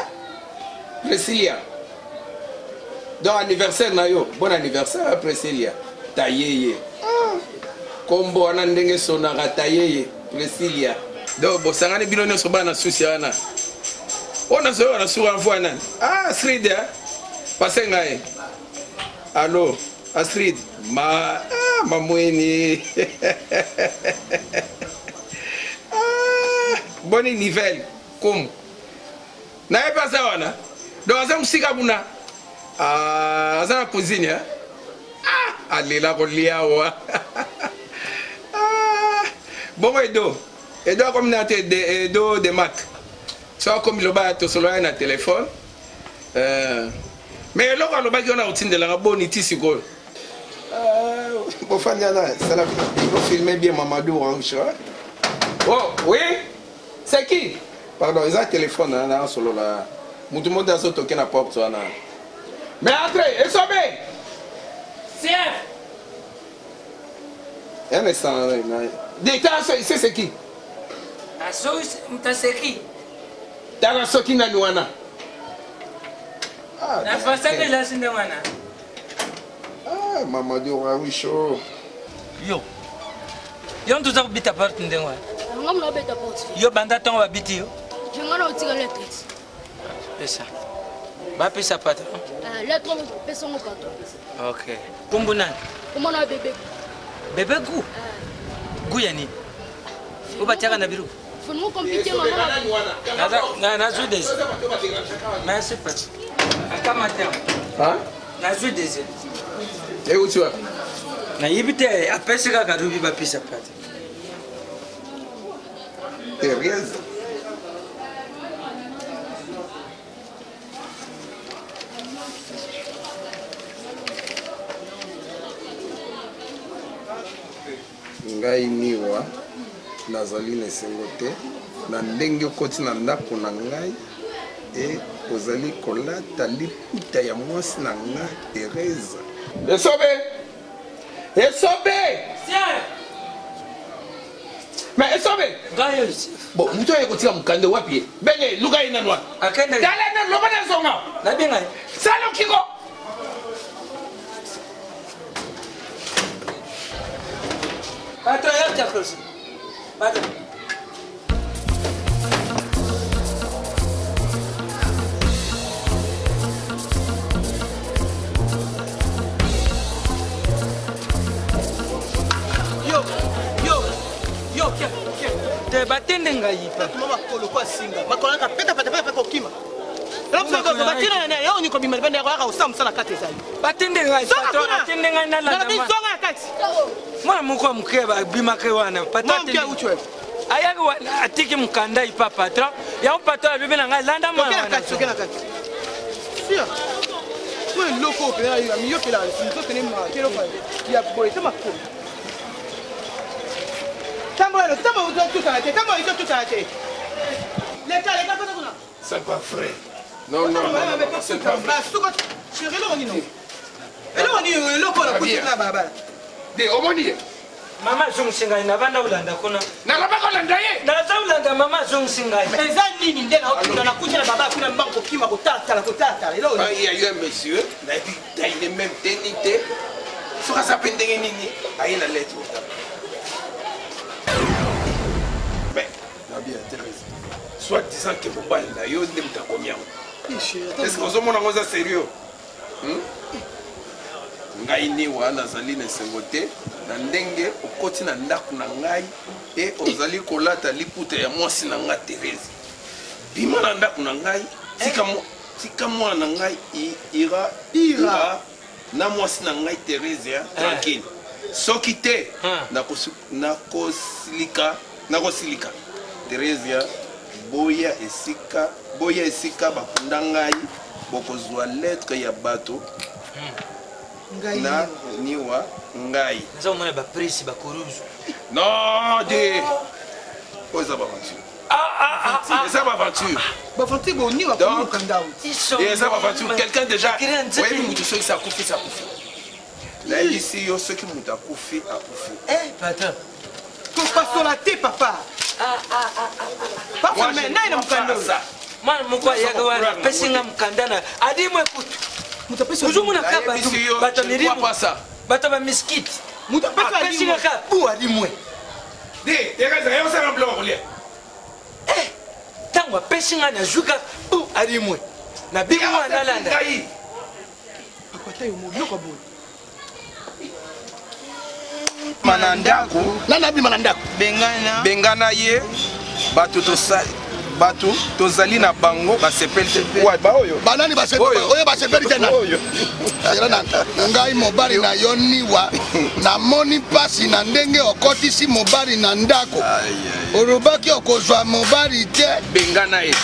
Priscilla. Donc anniversaire na yo. Bon anniversaire Priscilla. Tayeye. Kombo wana ndenge sonaka tayeye Priscilla. Donc bosangani bino nyonso bana susi wana. Ona zo na suwa mvua nani? Ah, Astrid. Passez ngai. Allô, Astrid. Mamweni. Bonne nouvelle. Comme. Na pas ça wana. Donc aza musika buna. Ah, aza na cuisine hein. Ah, alela kolia wa. Ah. Bon Edo. Edo comme na te de Edo de Mac. Ça comme le ba to solo na téléphone. Mais là on va dire on a routine de la bonne ici quoi. Bon Fanyana, ça la filmer bien Mamadou Ranch. Oh, oui. C'est qui? Pardon, ils ont un téléphone là solo là. Tout le monde a toqué la porte là. Mais entrez, et sommez. CF. Un instant. C'est qui? C'est qui? T'as soki na nuana. Na fasa que la sindewana. Ah, Mamadou Rawicho. Yo. Yo on doit bita part ndewa. Ngam na beta porte. Yo banda ton wa biti yo. Je ngana utika lettre. C'est ça. Ba pesa patron. Lettre mo pesa mo patron. OK. Kumbu nani? Comment na bébé? Bébé gu. Gu yani. Ubachaka na biru. Faut nous compliquer maman. Na joué des. Merci patron. Kama tena. Hein? Na joué des. Et où tu vas? Na yibite apesa ka rubi ba pesa patron. Thérèse. Ngai niwa nazali na esengo te na ndenge okoti na ndako na ngai e ozali kolata liputa ya mwasi na nga Thérèse. Esobe! Esobe! Mais esobe! Bon, muto ye kotika mukande wapi? Benge luka ina nwa. Akende. Dale na lobana zonga. Na benga. Salo kiko. Patron ya chakrosi. Patron. Te batende ngai pa. Mama kolo kwa singa. Makola ka peta ko kima. Ela mso ko batina na yo ni ko bimali bende kwa usamsa na kate zai. Batende ngai patron, batende ngai na la. Na bizonga kati. Mwana mko mkeba bima ke wana patron. Mwa uchwe. Ayaki atiki mkanda ipa patron. Ya patron bibi na ngai landa mwana. Sokena kati. Sia. Moi loko pe ya mi yo pe la si to tene ma kero pa. Ya boy te makko. C'est pas vrai. Non, non, non, c'est pas vrai. Dis, Omoni, Mama zongsingai na banda ulanda kuna. Na la bako landa ye. Na za ulanda mama zongsingai. Eza nini ndena okunda na kuja na baba kuna mbango kima kotata. Ilo. Il y a eu un monsieur, il a dit il est même dignité. Sera ça pendenge nini? Aïe la lettre. Mais la bien Thérèse. Soit disant que vous parlez là, yo ndem ta combien? Est-ce que vous avez mon ça sérieux? Ngai ni wana zali na sengote na ndenge okoti na ndaku na ngai e ozali kolata liputa ya mwasi na nga Thérèse. Bima na ndaku na ngai tika mwana na ngai ira na mwasi na ngai Thérèse tranquille. Soki te nakosilika Thérèse boya esika bakunda ngai bokozwa lettre ya bato na niwa ngai nza mwana ba presse ba koruzu non de oza ba aventure c'est ba aventure boni wa kumukanda et ça ba aventure quelqu'un déjà ouais mutu so ça kufi là ici yo ce qui mutu akufi pata ko pasola te papa papa mais naina mukanda mwana mukwa yaga wana pesinga mkandana adimwe kutu uzumuna kaba bata mirimu bata ba miskiti pesinga ka bu adimwe de Thérèse yo ça blanc rouler tango pesinga na juka bu adimwe na bimwa na landa akwata yo moboko bo manandako nana bi manandako bengana ye bato tozali na bango basepeli baoyo banani basepeli oyo basepeli tena ngai mobali na yo niwa namoni pasi na ndenge okotisi mobali na ndako olobaki okozwa mobali te bengana ye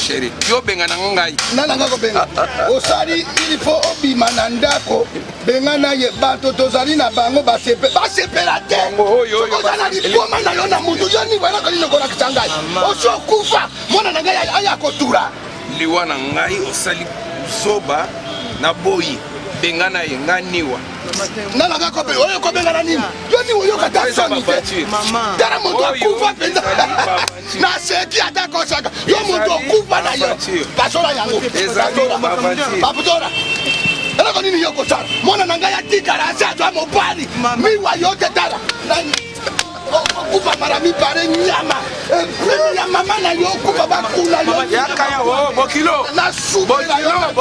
chéri yo bengana ngai nana ngako benga osali il faut obima na ndako bengana ye bato tozali na bango basepela te ozala lipoma na yo na mutu yo niwa eloko nini okolakisa ngai osokufa mwana na ngai aya kotura liwa na ngai osali zoba na boyi bengana ye ngai niwa nana ngako benga oyo kobengana nini yo niwa oyokata soni te tala moto akufa mpenza naseki ata kosaka yo moto okufa na yo basola yango baputora eloko nini yo kosala mwana na ngai atikala asi azwa mobali miwa yo te tala okufa mara mibale nyama premi ya mama na yo okufa bakuna yo yakaya o bokilo nasubela yo nyama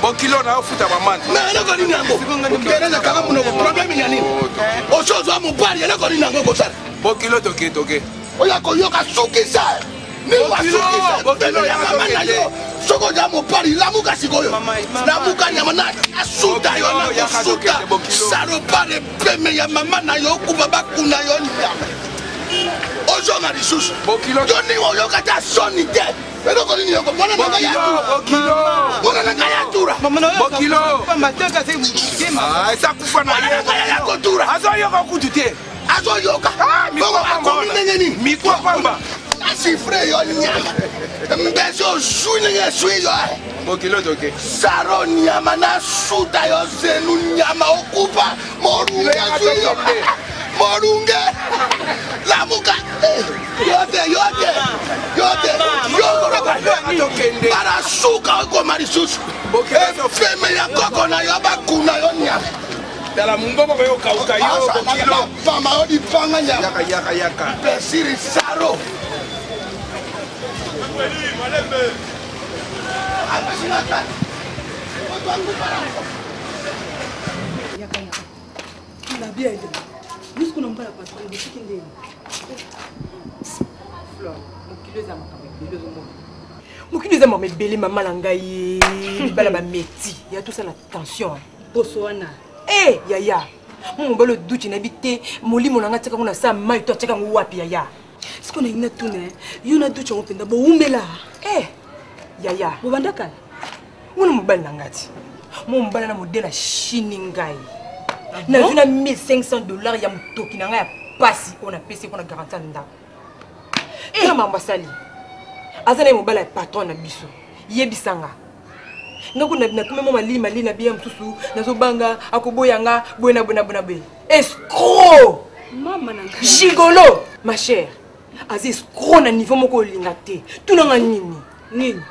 bokilo na ofuta mamanda na eloko nini yango tereza kaka munoko probleme ya nini osozwa mobali eloko nini yango kosala bokilo toke oya koyoka sukisa niwasukisa ya mama na yo sokoja mobali lamuka sikoyo lamuka nyama na asuta yo na kosuta salopale peme ya mama na yo okufa bakuna yo nyama ozonga lisusu yo niwa oyoka ta soni te eloko nini yoko mwana na ngai yatura esakufa na ye yakotura azoyoka kutu te azoyoka bongo akomi ndenge nini mikwa pamba asifre yo nyama mbesi ozwi ndenge eswi yo bokilo toke saro nyama nasuta yo zenu nyama okufa morunge azwi yo morunge lamuka yote barasuka okoma lisusu efeme ya koko na yo bakuna yo nyama tala mbongo bayo kauka yo bokilo fama yo dipanga nyama yaka pesiri saro jusqu'au nombre de patron de ce qu'il dit. Fleur, mon kilo za mama belle maman na ngai bala ba meti ya tout ça la tension bosoana yaya mon balo duti na bité molimo na ngata kana sa mai to cheka wapi yaya siko na ina tune yuna duti ngo penda bo umbela yaya bo bandaka mona mobali na ngati mo mbala na modela shini ngai na vina $1500 ya mtoki na ngai pasi on a payé pour la garantie nda na mamba sali azana mobala patron na biso yebisanga Ngaku na kumemo mali na bia mtusu na so banga akoboyanga buena be. Escroc. Maman nanga. Gigolo, ma chère. Azi escroc na niveau moko lingate. Tu nanga nini? Nini?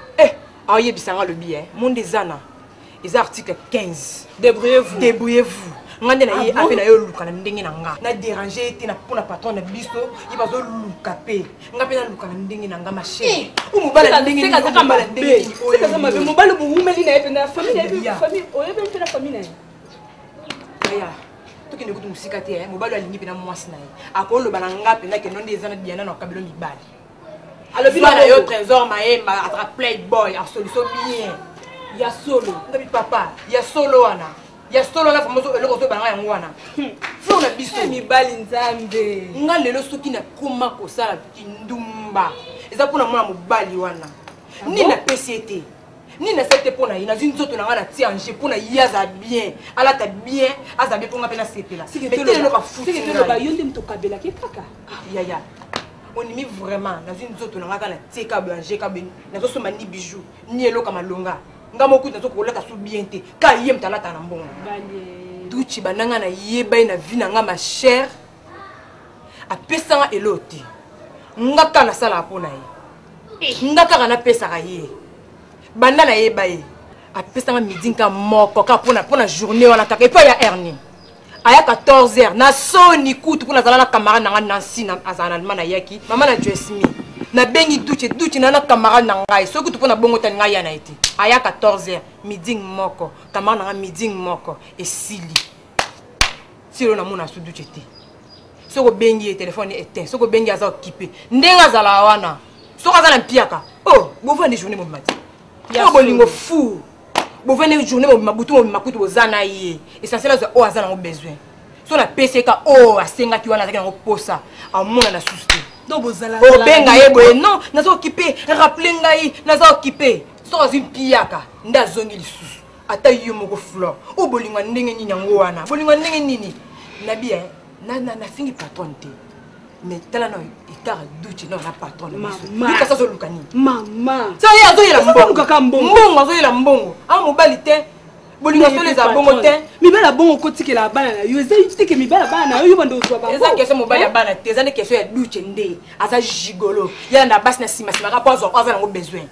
Aye bisanga le bien. Mon desana. Les articles 15. Débrouillez-vous. Ngande na ye apena yo luka na ndenge na nga. Na déranger te na pona patron na biso, il va zo luka pe. Nga pena luka na ndenge na nga ma chère. O mobala ndenge ni ko mbala ndenge. C'est ça ma be mobala bu umeli na epena famille oye be na famille na. Ya. Toki ne kutu musika te mobala alingi pena mwasi na ye. Akolo bana nga pena ke nonde ezana diana na kabelo mibali. Alors bila yo trésor maemba atra playboy a solution bien. Ya solo. Ndabi papa, ya solo wana. Ya solo na famoso eloko to banga yango wana. Flo na biso mibali nzambe. Nga lelo soki na koma ko sala kindumba. Eza pona mwana mobali wana. Ni na PCT. Ni na sete pona ina zinzoto na ngana ti anje pona yaza bien. Ala ta bien, aza bien ponga pena sepela. C'est que le ka futi. C'est que le ba yonde mtokabela ke kaka. Ya. On y vraiment na zinzoto na ngana teka blanche ka ben. Na so soma ni bijou, ni eloka malonga. Ngamo kuta to koleka su bien te ka yem talata na mbongo duchi bananga na yeba na vie na nga ma chère apesanga eloti ngaka na sala pona ye ngaka na pesa ka ye banda na yeba ye apesanga midinka moko ka pona journée wana kaka epa ya erni aya 14h na soni kutu kuna zala na camarade na Nancy na azana na yaki mama na Jesmi na bengi duchi na camarade na ngai soki tupona bongo tani ngai ya na ete aya 14h meeting moko camarade na meeting moko esili silo na mona su duchi te soko bengi téléphone éteint soko bengi aza occupé ndenga zala wana soko aza na mpiaka bovo ni journée mo mati ya bolingo fou bovo ni journée mo mabutu mo makutu bozana ye essentiel aza aza na besoin so na PCK asenga ki wana azaki na posa amona na suste benga yeboye non nazo occupé rappeler ngai nazo occupé so azimpiaka nda zongi lisusu ata yo moko fleur o bolinga ndenge nini yango wana bolinga ndenge nini nabi na fingi patron te mais tala no ikara duchi no na patron mama ka sazo lukani mama ça y azo yela mbongo azo yela mbongo mobali te bolinga so les abongo te mibala bongo kotikela bana na yo eza itike mibala bana yo bando so ba eza question mobali ya bana te eza ne question ya duche nde aza gigolo ya na basi na sima ka pozo aza na besoin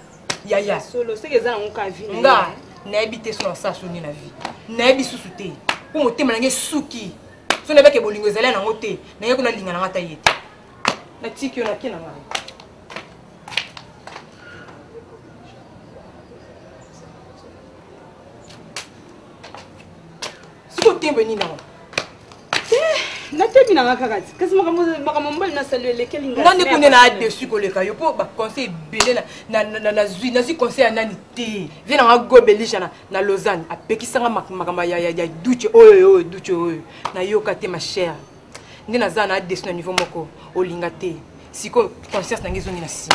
ya solo c'est que eza na ka vie nga na ebité so na sa soni na vie na ebi susu te pour motema na nge suki so na beke bolingo ezala na ngote na ye kuna linga na ngata yete na tiki yo na kina nga tembe ni nawa na tembi na ngakakati kasi makambo mbali na saluer lesquels inga ngande kunde na dessus koleka yo po ba conseil belé na zui na si conseil anani te vient na gobelisha na Lausanne apekisanga makambo ya duche oyo duche oyo na yo kate ma chère ndi na za na dessus na niveau moko olinga te siko conscience na ngizongi na si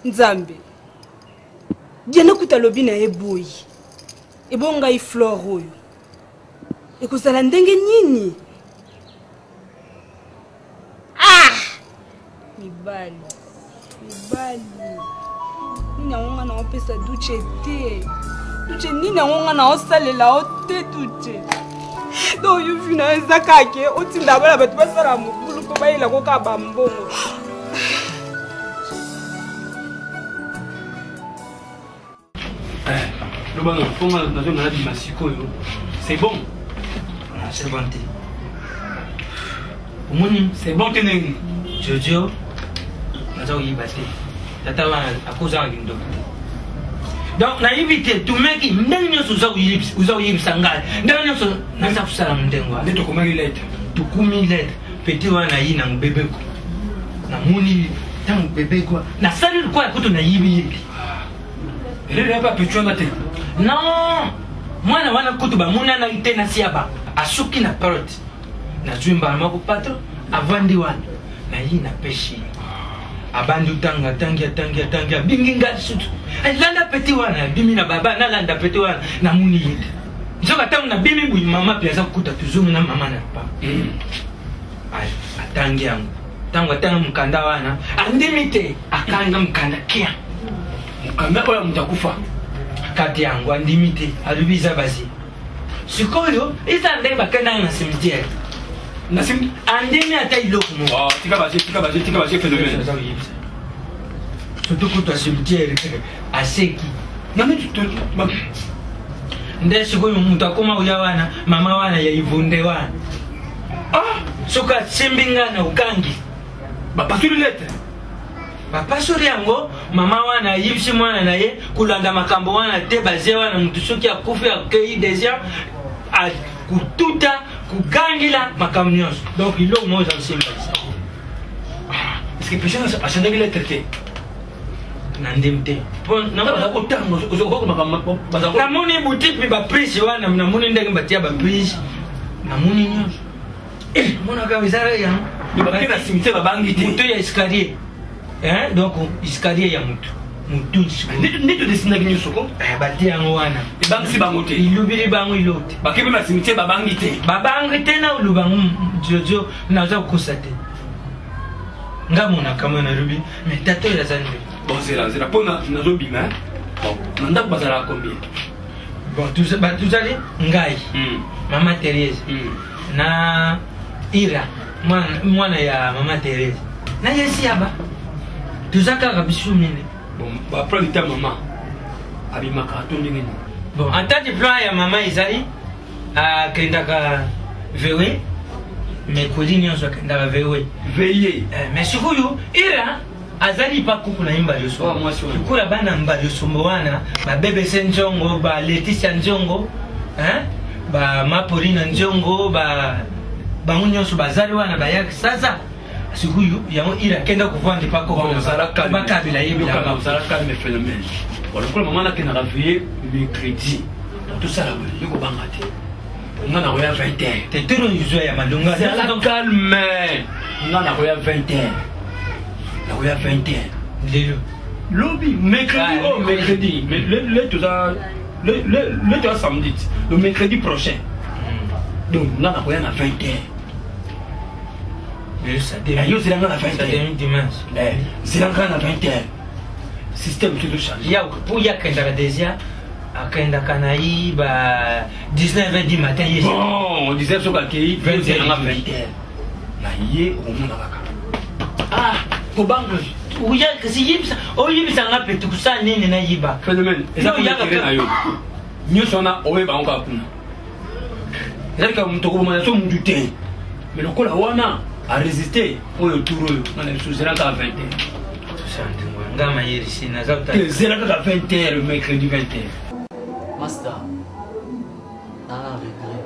nzambe diana kuta lobi na eboyi ebonga i fleur oyo ekozala ndenge nini mibali nini yango nga na opesa duche te duche nini yango nga na osalela o te duche donc yo vi na eza kake otinda bana bato basala mobulu mpo bayelako ka bambongo c'est bon. C'est bon. C'est bon. Jojo, donc, na évité tout mec qui même nous usons sangal. Dans nous na ça mdengo. Ne to comment il est. To comment il est. Petit wana yi na bébé ko. Na muni tant bébé quoi. Na salir quoi kuto na yibi. Elle n'est pas petit on a te. Non. Moi na wana kuto ba muna na ite na siaba. Asuki na parrot. Na jumba mako patro avandi wana. Na yi na peshi. Abandu tanga binginga sutu landa peti wana bimi na baba na landa peti wana na muni yete nzoka tangu na bimi buyi mama pia za kukuta tuzumu na mama na papa ay atangi yangu tango tanga mkanda wana andimite akanga mkanda kia mkanda oya mtakufa kati yangu andimite alubiza basi sikoyo isa ndemba kenda na cimetière nasim andimi ata iloko mo tika basi phénomène surtout que toi cimetière aseki nani tu nde sikoyo mtakoma uya wana mama wana ya ivunde wana soka simbinga na ukangi bapasuri lettre bapasuri yango mama wana yibisi mwana na ye kulanda makambo wana te baze wana mutu soki akufi akei deja kututa kugangila makambo nyonso donc ilo moza nsimba est-ce que personne ashandaki lettre te nandem te namoni boutique mi baprise wana namoni ndenge batia baprise namoni nyonso monaka bizarre yang bakena simite babangi te mutu ya escalier donc escalier ya mutu ndito desina kinyo soko bati yango wana bangi si bango te ilubiri bango ilote bakibe na simite babangi te na ulubango jojo naza kukosa te ngamona kama na rubi mais tato ya zande bon zera pona nazo bima bon nanda bazala combien bon tout allez ngai mama Thérèse na Ira mwana ya mama Thérèse na yesi aba tuzaka kabisu mine bon ba prendre ta maman abima ka to ndenge bon en tant que plan ya mama Isaïe a kendaka vewe mais kodi nyonso kendaka vewe veiller mais sikuyu Ira azali pa kukula imba yoso kukula bana mba yoso wana ba bebe senjongo ba Leticia njongo ba Mapolina njongo ba bango nyonso bazali wana bayaki sasa sikuyu yango Ira kenda kuvandi pako bakabila yebila me phénomène wala kwa mama nakena ravier mercredi tout ça là yoko bangate ngana roya 20h te tero yuzo ya malunga c'est la calme ngana roya 20h la roya 20h lelo lobby mercredi mais le tout ça le tout samedi le mercredi prochain donc ngana roya na 20h yo zilanga na 20h dimanche zilanga na 20h système tout change ya pour ya kenda déjà akenda kanayi ba 19h du matin yes bon 19h so ka kei 20h na 20h na ye omona kaka ko bango uya kasi yibisa o yibisa ngape tukusa nini na yiba phénomène eza ya ka na yo nyoso na owe ba onka kuna ezalika mutoko bomana so mudute mais lokola wana a résister oyo turo yo na suzera ka 20h ngama yirisi na zauta zera ka 20h mercredi 20h master nana regret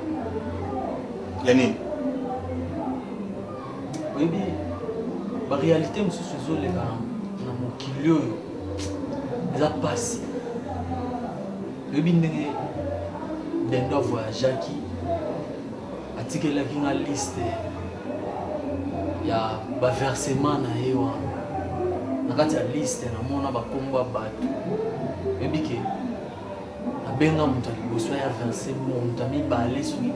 yani oyebi baréalité mosusu ezoleka na mokili oyo eza pasi oyebi ndenge dendo avoyageaki atikelaki nga liste ya baversement na ye wana na kati ya liste namona bakombo ya bato oyebi ke nabenga moto ya liboso ya verse moto ya mibale soki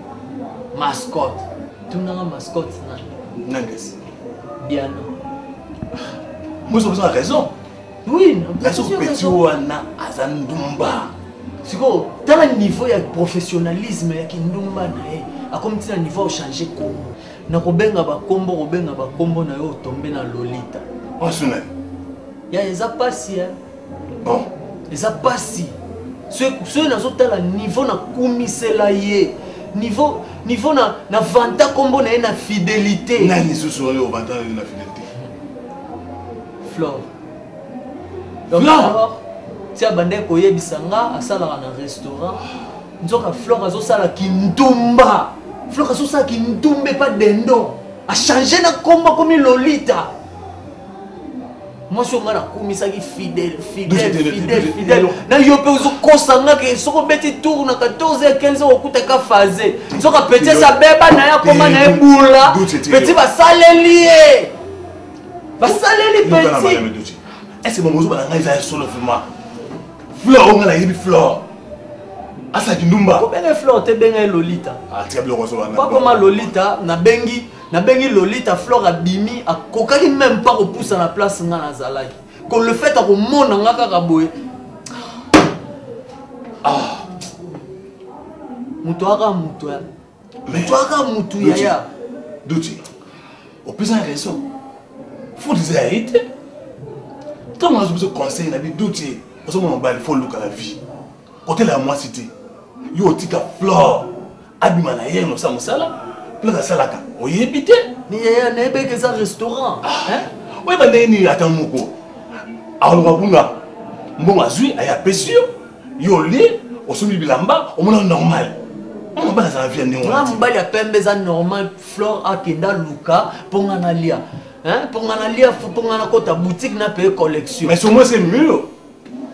mascotte tunanga mascotte nangesi Diana moso moso a raison oui raison petit wana aza ndumba siko tala niveau ya professionnalisme ya kindumba na ye akomi tina niveau changer kombo na kobenga bakombo na yo otombe na Lolita osuna ya eza pasi ya bon eza pasi soki nazotala niveau na kumisela ye niveau na vanta kombo na ye na fidélité nani susu oyo vanta na fidélité Flore Flore ti abande koyebisa nga asalaka na restaurant nzoka Flore azosala kindumba Flore azosala kindumba pa dendo a changer na kombo komi Lolita moi je suis nakumisaki fidèle na yo pe ozokosa ke soko beti tour na 14 15 okutaka phase soka petit sa beba na ya koma na ebula petit basaleli ye basaleli petit est-ce que mamozo bana ngaiza solo vraiment Flore ngala yibi Flore asa kindumba ko benga Flore te benga Lolita tia bloko so bana pas comme Lolita na bengi nabengi Lolita Flore abimi akokaki même pas repousser na place nga nazalaki ko le fait akomona nga kaka boye mutu aka mutu yaya Duti au plus en raison faut des arrêter quand on a besoin de conseil la vie Duti parce que mon bal faut look à la vie côté la moi cité yo tika Flore abima na yeno sa musala la salaka oyebite ni yaya na ebeke za restaurant hein oui ba ndeni atamuko awo bunga mbonga zui aya pesio yo li osumi bilamba omona normal on ba za vie ndenge on mbali ya pembe za normal Flore akenda luka ponga na lia hein ponga na lia ponga na kota boutique na payer collection mais au moins c'est mieux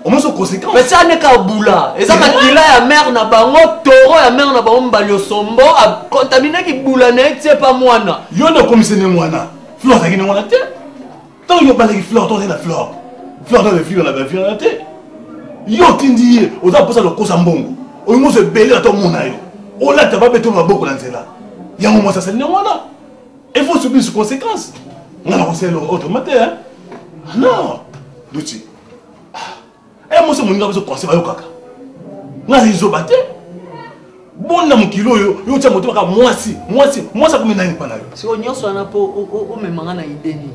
au moins c'est conséquent mais ça n'est qu'à boula et ça makila ya mère na bango toro ya mère na bango mbali osombo a contaminé ki boula na c'est pas mwana yo no commissionné mwana Flore ça qui mwana te tant yo balaki Flore toi la Flore dans le vie on avait vu en tête yo tindi o da posa le kosa mbongo o mo se belé à ton mona yo o la ta ba beto maboko na nzela ya mo ça c'est ne mwana il faut subir ses conséquences on a conseillé autre matin non Duti et moi c'est mon ngaba so conseil yo kaka na zo baté bon na mukilo yo tia moto ka mwasi ça comme na ni pana yo si on nyonso na po o memanga na ideni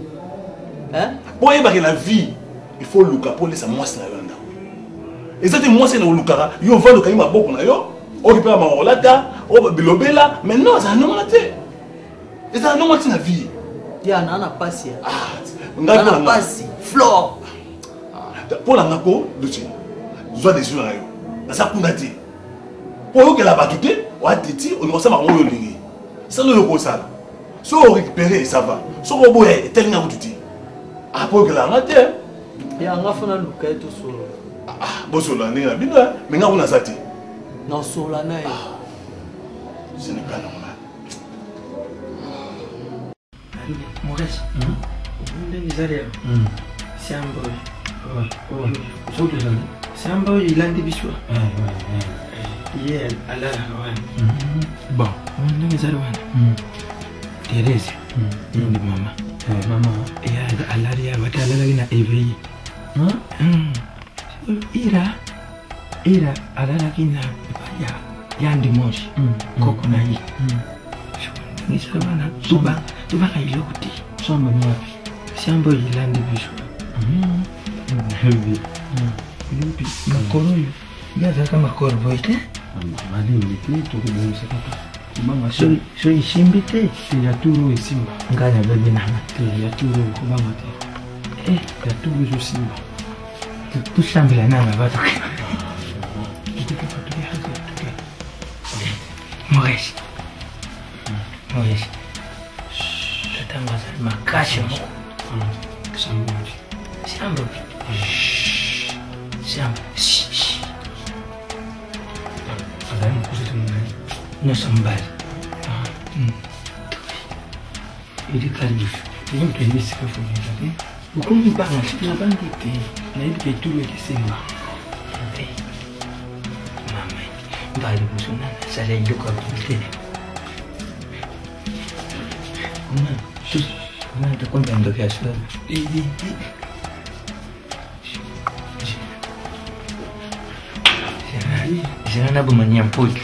hein boye ba que la vie il faut luka pour laisser moi ça na yonda exactement moi c'est na luka yo va luka ima boko na yo o kipa ma rolata o bilobela mais non ça non maté et ça non maté na vie ya na pasi ngana pasi Flore pour la ngako Duti zo des jours na yo na ça kundati pour yo que la batute o atiti on ça ma yo lingi ça le ko ça so récupérer ça va so ko boye tel nga Duti ah pour que la ngate ya ngafuna luka eto solo bosolo ndenge na bino mais nga kuna sati na solo na ye ce n'est pas normal Maurice ndenge zare Siambo Siambo ilandi biswa yeah ala bon ndenge zare wana Thérèse ndi mama ya alaria batala na éveillé ira alala kina ya ndimonji koko na yi ngisabana tuba kailo kuti samba mwapi siambo ilandi bisho lupi makoro yo gaza kama korbo ite mali ni to kubonsa kaka mama so ishimbite ya turu isimba nganya bebe na ya turu kubanga te ya turu zo simba tushambila nanga bato Maurice tatangaza makasha moko Siambo agani kusitumana no sambali ili karibu ni mtu ndisi kafuni ukumbi banga sina bangi te na hivi ketulu kisimba mama mbali kusuna sale ndoka kute Mama takwambia ndokea shule Jana na bumania mpuki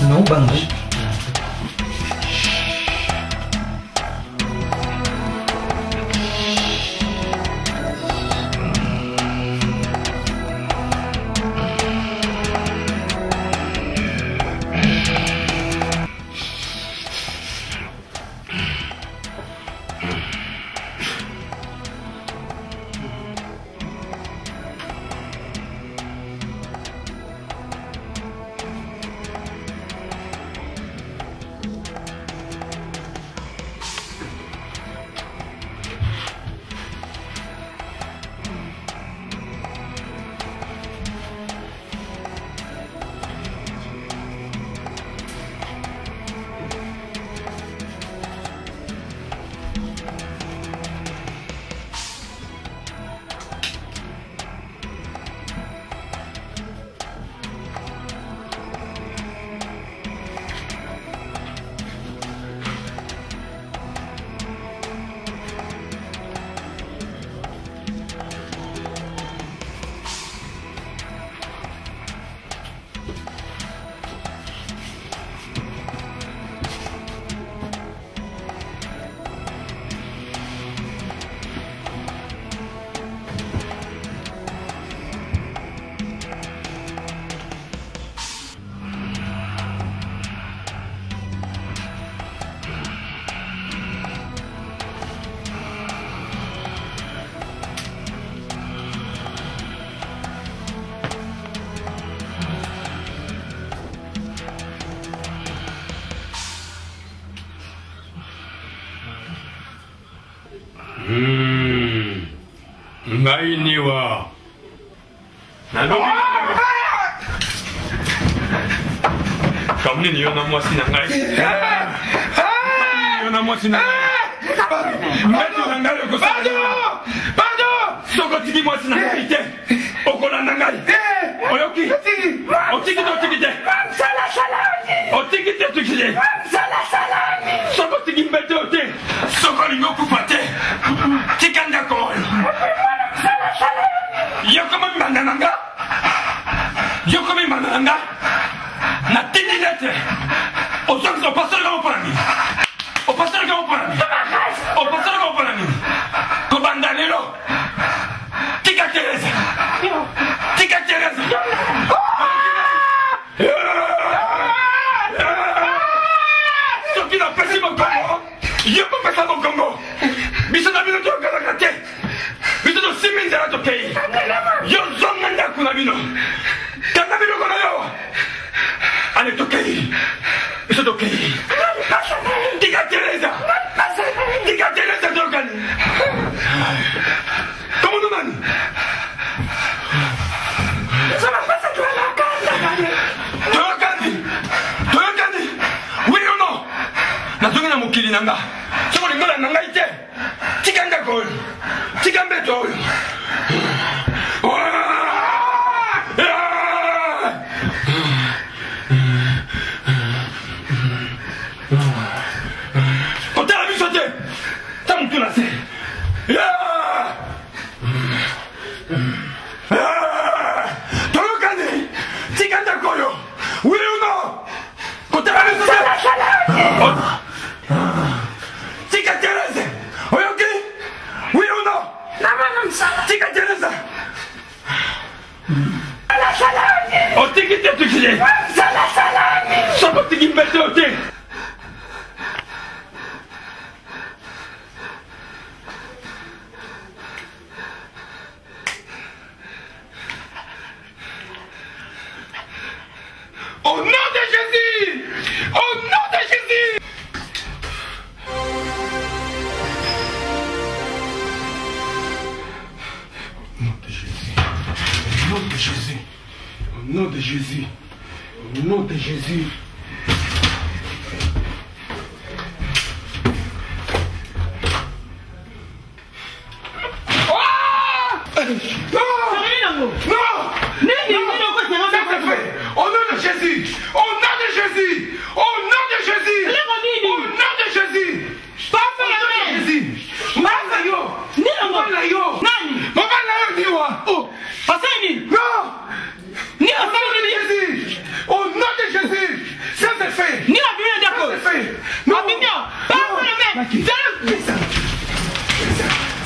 não banga ngai niwa nalobi kamnini yo na mwasi na ngai yo na mwasi na ngai mbeto na ngai pardon soko tiki mwasi na ngai te okolanda ngai oyoki otiki te otiki te soko tiki mbeto te soko lingo kufa te tikanda koyo yokomi manananga na tindi nete ozongisa opasaraka mopanani kobanda lelo tika teresa soki napesi mokongo yo kopesa mokongo biso na bino toyokanaka te biso tosimi nzela tokei yo zonga ndako na bino kanga biloko na yo ale tokei biso tokei tika teresa tokani komono nani toyokani oui ou non nazongi na mokili na nga soko lingala na ngai te tika ndako oyo tika mbeto oyo kotala biso te ta motu na se toyokani tika ndako oyo oui ou non kotala biso te tika terese oyoki oui ou non tika teresa otiki te tukile soko tiki mbete ote au nom de Jésus! Au nom de Jésus! Au nom de Jésus! Au nom de Jésus! Au nom de Jésus! Au nom de Jésus! Au nom de Jésus! Au nom de Jésus! Au nom de Jésus! Papa la Jésus! Mama yo! Mama yo! Nani? Mama la yo niwa! Oh! Pasani! Non! Ni au nom de Jésus! Au nom de Jésus! Ça c'est fait! Ni la Bible d'accord! Ça c'est fait! Non! Papa la mec!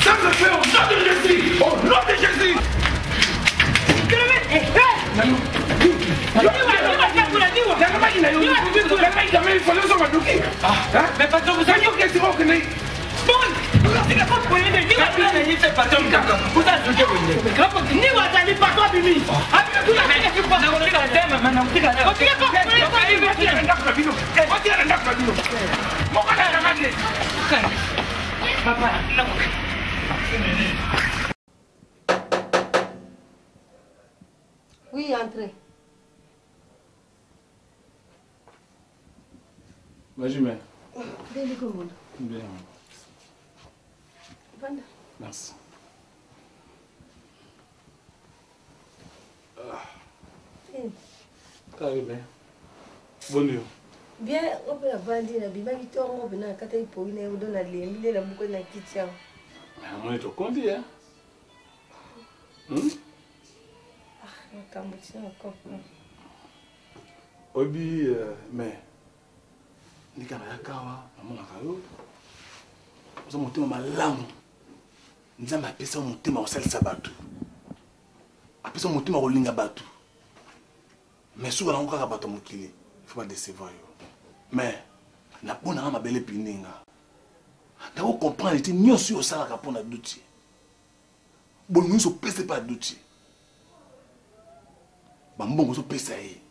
Ça c'est fait au nom de Jésus! Au nom de Jésus! Mais patron, vous savez qu'est-ce que vous connaissez? Bon, c'est la faute pour les mecs. Vous avez fait patron, vous avez fait patron. Ni vous avez patron, Bimi. Après tout, vous avez fait patron. Vous avez fait patron. Maintenant, vous avez fait patron. Papa, non. Oui, entrez. Vas-y, mère. Bien, comment? Bien. Vanda. Merci. T'arrives bien. Bonne nuit. Bien, on peut la vendre, on peut la vendre, on peut la vendre, on peut la vendre, on peut la vendre, on peut la vendre. On est au conduit, hein? Obi, mais ni kana yakawa amona kayo ozo motema malamu nzambe apesa motema osalisa bato apesa motema kolinga bato mais souvent on kaka bato mokili faut pas décevoir yo mais na bona nga mabele pininga ndako comprendre ete nyonso osalaka mpona duti bolingo nyonso opesa pa duti bambongo ozopesa ye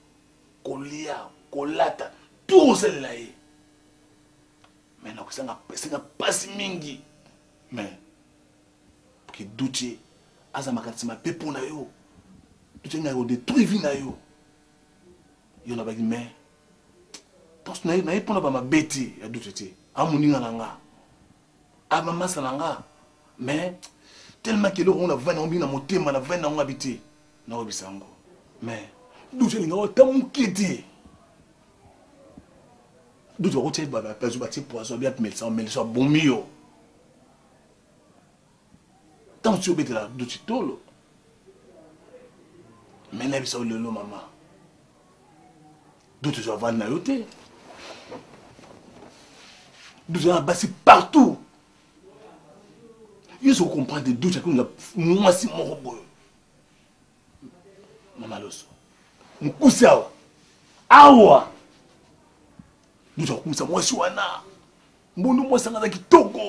kolia kolata tout osalela ye mais nakosenga pasi mingi mais ke duti aza makati ma pepo na yo tu nga yo détruire vie na yo yo na baki mais parce na na ipona ba mabeti ya dutete amuninga nanga aba masa nanga mais tellement que on a vana on na motema na vana on habité na obisango mais dutete linga otamukiti dutete rote ba pezu ba ti poison bien médecin mais ça bon mieux tant tu obéis là dutete tolo mais là ça le maman dutete va vana yote nous allons passer partout. Ils se comprennent de doutes que moi c'est mon robot. Maman Loso. Mkusawa. Awa. Nous allons commencer moi Suana. Mbono moi sanga kitoko.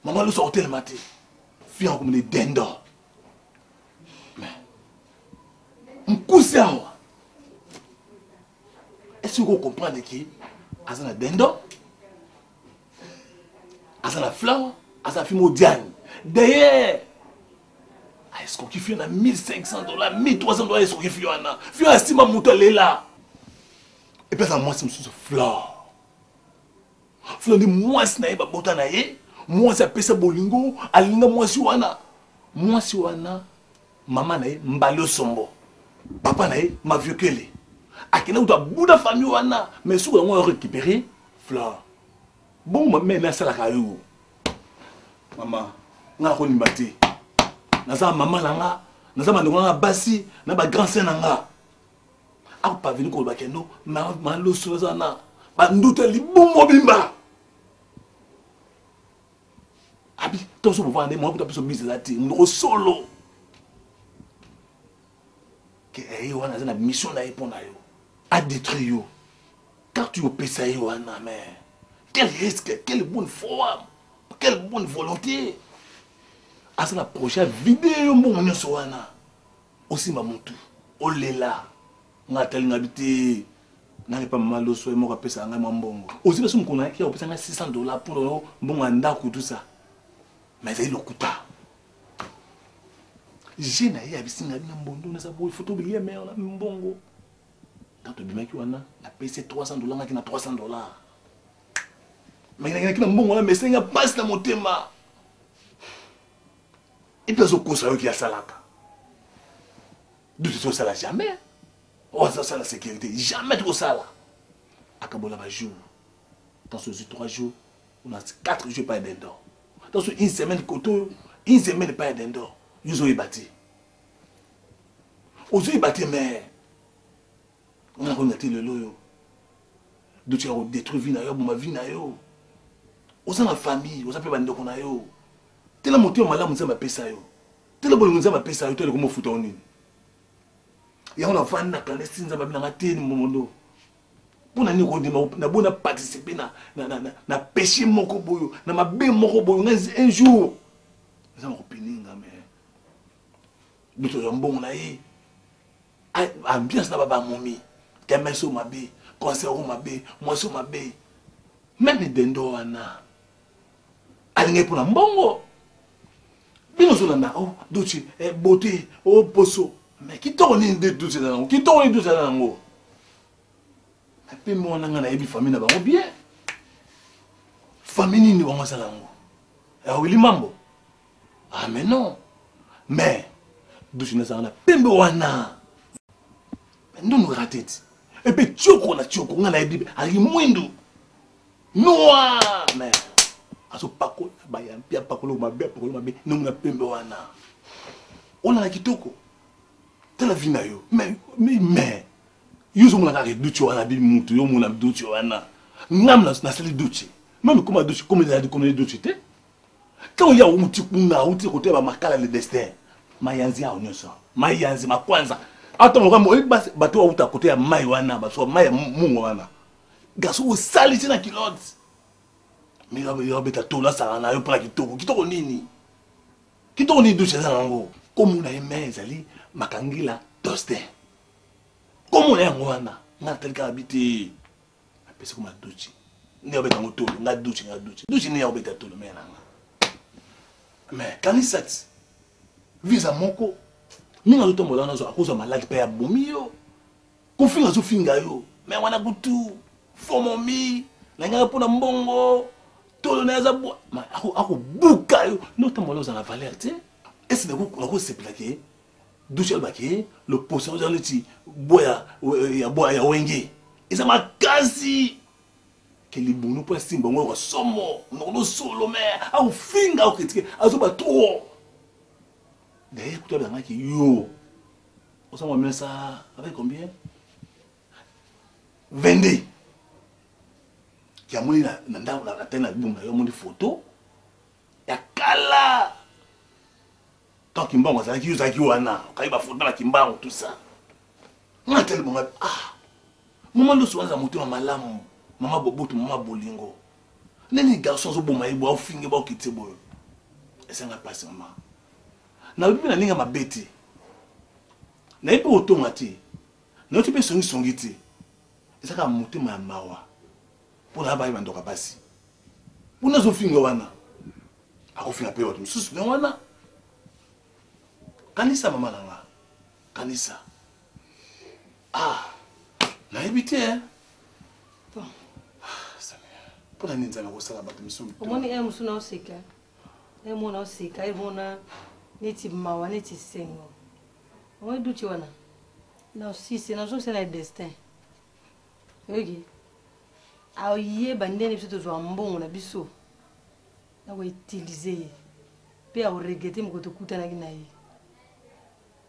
Maman Loso hôtel maté. Fiant comme les dindons. Mais Mkusawa. Est-ce que vous comprenez qui azana dindon? Azana fleur, azana fimo diane. D'ailleurs, est-ce qu'on fait na $1,500, $1,300, est-ce qu'on fait na? Fait un estima moto là. Et puis ça moi c'est monsieur fleur. Fleur de moi c'est na ba bota na ye, moi c'est pesa bolingo, alinga moi si wana. Moi si wana, maman na ye mbalo sombo. Papa na ye ma vieux kele. Akena uta buda famille wana, mais sous on récupérer fleur. Bon, mais là, c'est la caillou. Maman, n'a pas de naza maman nanga, naza mandonga basi, na ba grand sœur nanga. A pas venir ko bakendo, ma lo sozana. Ba nduta libumbo bimba. Abi, to so vendre mo ko so business ati, ndo solo. Que ay wana na mission na ipona yo. A détruire yo. Car tu peux ça yo wana mais quel risque, quelle bonne foi, quelle bonne volonté. À la prochaine vidéo, mon soana. Aussi, ma montou. Oh là, n'a tel n'habité. N'a pas mal au soir, moi, rappelle ça, n'a pas bon. Aussi, parce qu'on a qui a $600 pour le bon anda ou tout ça. Mais il le coûte. J'ai n'a pas vu un bon don, ça pour photo billet, mais on a un bon. Quand tu dis que on a payé $300, on a $300. Mais il y a un bon, mais c'est un passe dans mon thème. Et puis, il y a un salaka. De toute façon, jamais. Oh, ça, la sécurité. Jamais trop ça là. À Kabola, jour. Dans ce 3 jours, on a 4 jours pas d'endor. Dans une semaine, une semaine pas d'endor. Ils ont battu. Ils ont battu, mais on a remonté le lot. De tu as détruit ma vie. Aux la famille, aux appels bandoko na yo. Tela moto malamu nzamba pesa yo. Tela bolingo nzamba pesa yo tele komo futa onini. Ya on a vanda clandestine nzamba bilanga teni momondo. Pona ni ko ndima na bona participer na péché moko boyo, na mabe moko boyo un jour. Nzamba ko pininga mais. Bito ya mbongo na ye. Ambiance na baba momi. Kemeso mabe, concert mabe, moso mabe. Même dendo wana. Alinge pour la mbongo. Bino solana oh dochi beauté oh poso. Mais qui tourne de tout ça qui tourne de tout ça ngo. Ape mo nanga na yebi famille na bango bien. Famille ni bango sala ngo. Wili mambo. Ah mais non. Mais dochi na sana pembe wana. Mais non nous raté. Et puis tchoko na tchoko ngana yebi ali mwindu. Noa mais aso pako bayam pia pakolo mabe nonga pembe wana ona kitoko tala vina yo mais yuzo mona ka duchi wana bi mutu yo mona duchi wana ngamna na sali duchi même comme duchi comme les duchi te quand ya umuti kuna uti kote ba makala le destin mayanzi ya onyoso mayanzi makwanza ata mo kambo bato wa uta kote ya mai wana baso mai mungo wana gaso sali tina kilote. Mais il y a des gens qui ont été là, qui ont nini. Qui ont été douche dans comme on a aimé Zali, Makangila, Toste. Comme on a aimé Wana, on a tel qu'habité. C'est comme un douche. N'y a pas de moto, on a douche, on a douche. Douche n'y a pas de tout le monde. Mais quand il s'est, visa moko ninga zo tombola nazo akoza malaki pe ya bomi yo kofinga zo finga yo me wana kutu fomomi na nga pona mbongo tolo na za bo ako buka yo no tombola za na valeur te est-ce que ko sepela ke douche albaki le poisson dans le ti boya ya wenge eza makasi que les bons pour esti bongo ko somo no solo me au finga au critique azo ba trop d'ailleurs toi dans qui yo on s'en met ça avec combien 22 qui a moni na ndao la tena bumba yo moni photo ya kala tant kimbango ça qui uzaki wana kaiba photo na kimbango tout ça on tel bon maman lo soanza moto na malamu mama boboto mama bolingo neni garçon zo boma ibo afinge ba okite boyo esenga passe mama na bibi na ninga mabeti na ipo otomati na otipe songi ti esaka motema ya mawa pona ba iba ndoka basi pona zo finga wana akofinga pe watu msusu na wana kanisa mama nanga kanisa na ebite pour nini nzala kosala bato misumi omoni musuna oseka mona oseka mona neti mawa neti sengo omoni duti wana na osise nazosala na destin oyoki aoyeba ndenge biso tozwa mbongo na biso na koutilize ye mpe aoregrete moko tokutanaki na ye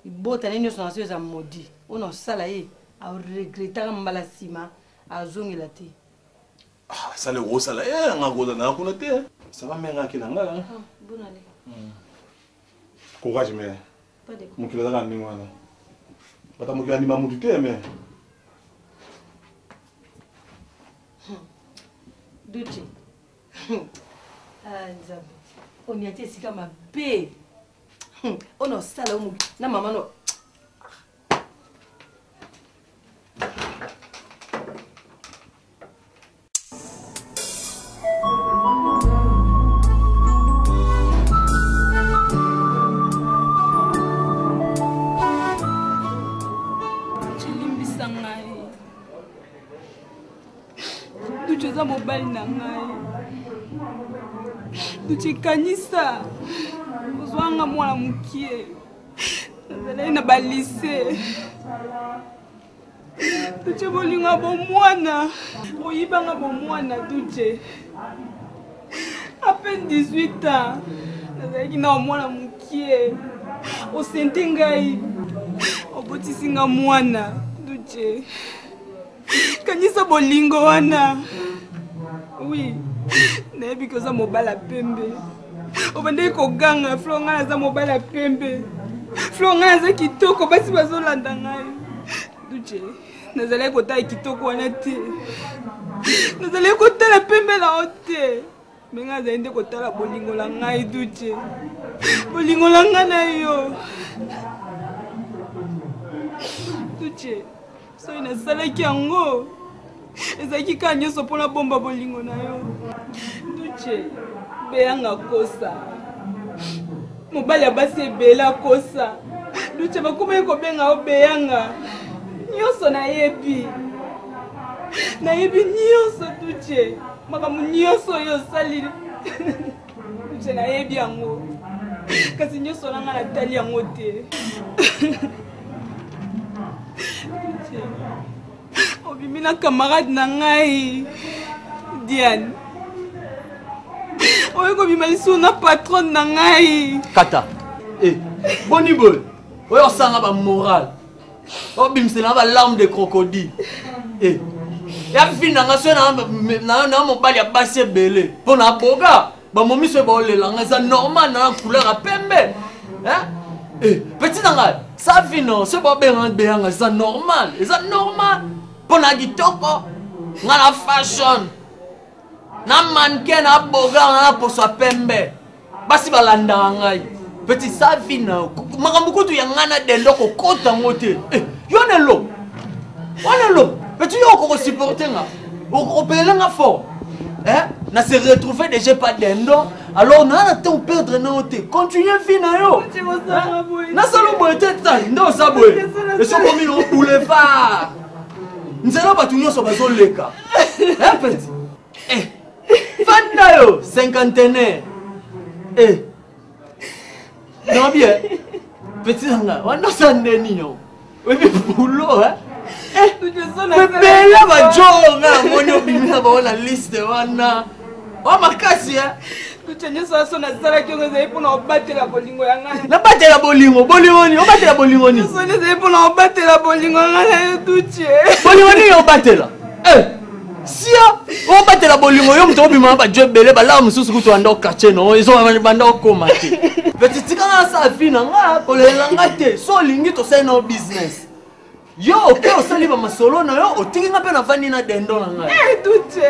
ibotane nyonso na so eza modi ona osala ye aoregretaka mbala nsima azongela te. Ça le gros ça là, on a gros dans la connoté. Ça va m'aider à qui l'anga là. Bonne année. Courage mais. Pas de. Mon kilo d'argent ni moi là. Pas ta mon kilo animal moututé mais. Duchi. Nzambe. On y a été si comme bé. On a sala on na maman no. Mobile na ngai tuchikanisa uzwanga mwana mukie nazalai na balise tuche bolinga bomwana oyibanga bomwana tuche à peine 18 ans nazalaki na mwana mukie osente ngai obotisinga mwana tuche kanisa bolingo wana. Oui, nayebi ko za mobala pembe. Obande ko ganga flonga za mobala pembe. Flonga za kitoko basi bazolanda ngai. Duche, nazale ko ta kitoko wana te. Nazale ko ta la pembe la hote. Menga za ende ko ta la bolingo la ngai duche. Bolingo la ngai na yo. Duche, so ina sala ki ango. Ezaki kanyo so pona bomba bolingo na yo. Duche, beyanga kosa. Mobali abasi bela kosa. Duche bakome ko benga obeyanga. Nyoso na yebi. Na yebi nyoso duche. Makamu nyoso yo sali. Duche na yebi yango. Kasi nyoso nanga na tali yango te. Duche. Obimina camarade na ngai Diane. Oye ko bimaliso na patron na ngai. Kata. Boni boy. Oye osanga ba moral. Obimsena ba larme de crocodile. Ya fina nga so na mobali ya basi belé. Pona boga ba momiso ba olela nga za normal na couleur a pembe. Petit nanga. Ça fino so ba benga za normal. Eza normal. Pona gitoko nga na fashion na mannequin na boga na poso pembe basi balanda ngai petit savina makambo kutu ya ngana dendo ko kota ngote yonelo petit yo ko supporter nga o pelenga fort na se retrouver déjà pas dendo alors na na temps perdre na ote continuer vie na yo na salo boy tête ça ndo ça boy et so comme no boulevard nzela batu nyonso bazoleka petit fanda yo cinquantenaire non bien petit nga wana sandeni yo oui boulot bela bajonga moni obimina baona liste wana wa makasi tuchenyeso aso nazalaki ongo ezali mpona obatela bolingo ya ngai nabatela bolingo bolingoni obatela bolingoni soni ezali mpona obatela bolingo ya ngai na yo tuche bolingo nini obatela sia obatela bolingo yo moto obima bajo ebele balaa mosusu kutu anda okache no ezobanda okoma te peti tikanga sa afi na nga kolela nga te so olingi tosali na business yo oke osali bamasolo na yo otiki nga mpe navandi na dendo na ngai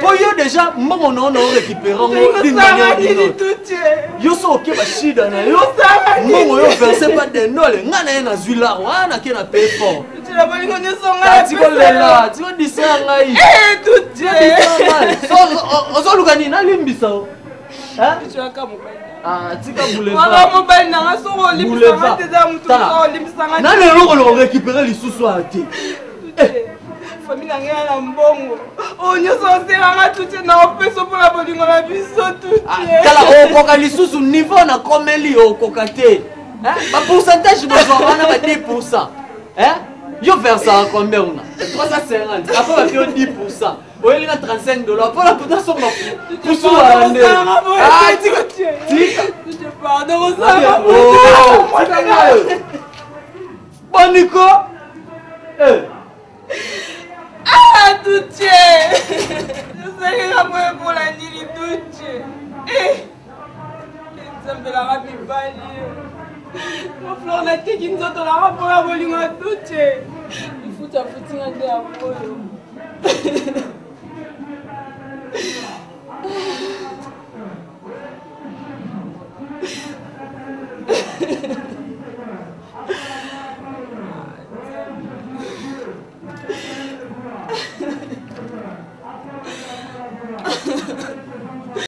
po yo deja mbongo na yo na orécupere ngo d'une manière d'une autre yo so oke bashida na yo mbongo yo verse pa dendole nga na ye nazwi laro wana ke na paye fort tikolela tikodisa ngai ozoluka nini nalimbisa o tika boulevard leloko loko récupérer lisusu ate famille na ngai na mbongo oyo nyonso oselanga tutie na opeso mpona bolingo na biso tala okoka lisusu niveau na komeli okoka te bapourcentage bozwa wana ba 10%. Yo versera combien on a 350. Après on fait 10%. Oui, il a $35. Pour la putain sur ma poussou à l'année. Ah, tu pardon, bon Nico. Ah, tout tient. Je sais que la moyen pour la nuit, tout tient. Ça me fait la rapide balie. Mon fleur n'a été qui nous entend la rapport à voler à tout. Il faut ta footing à des amours.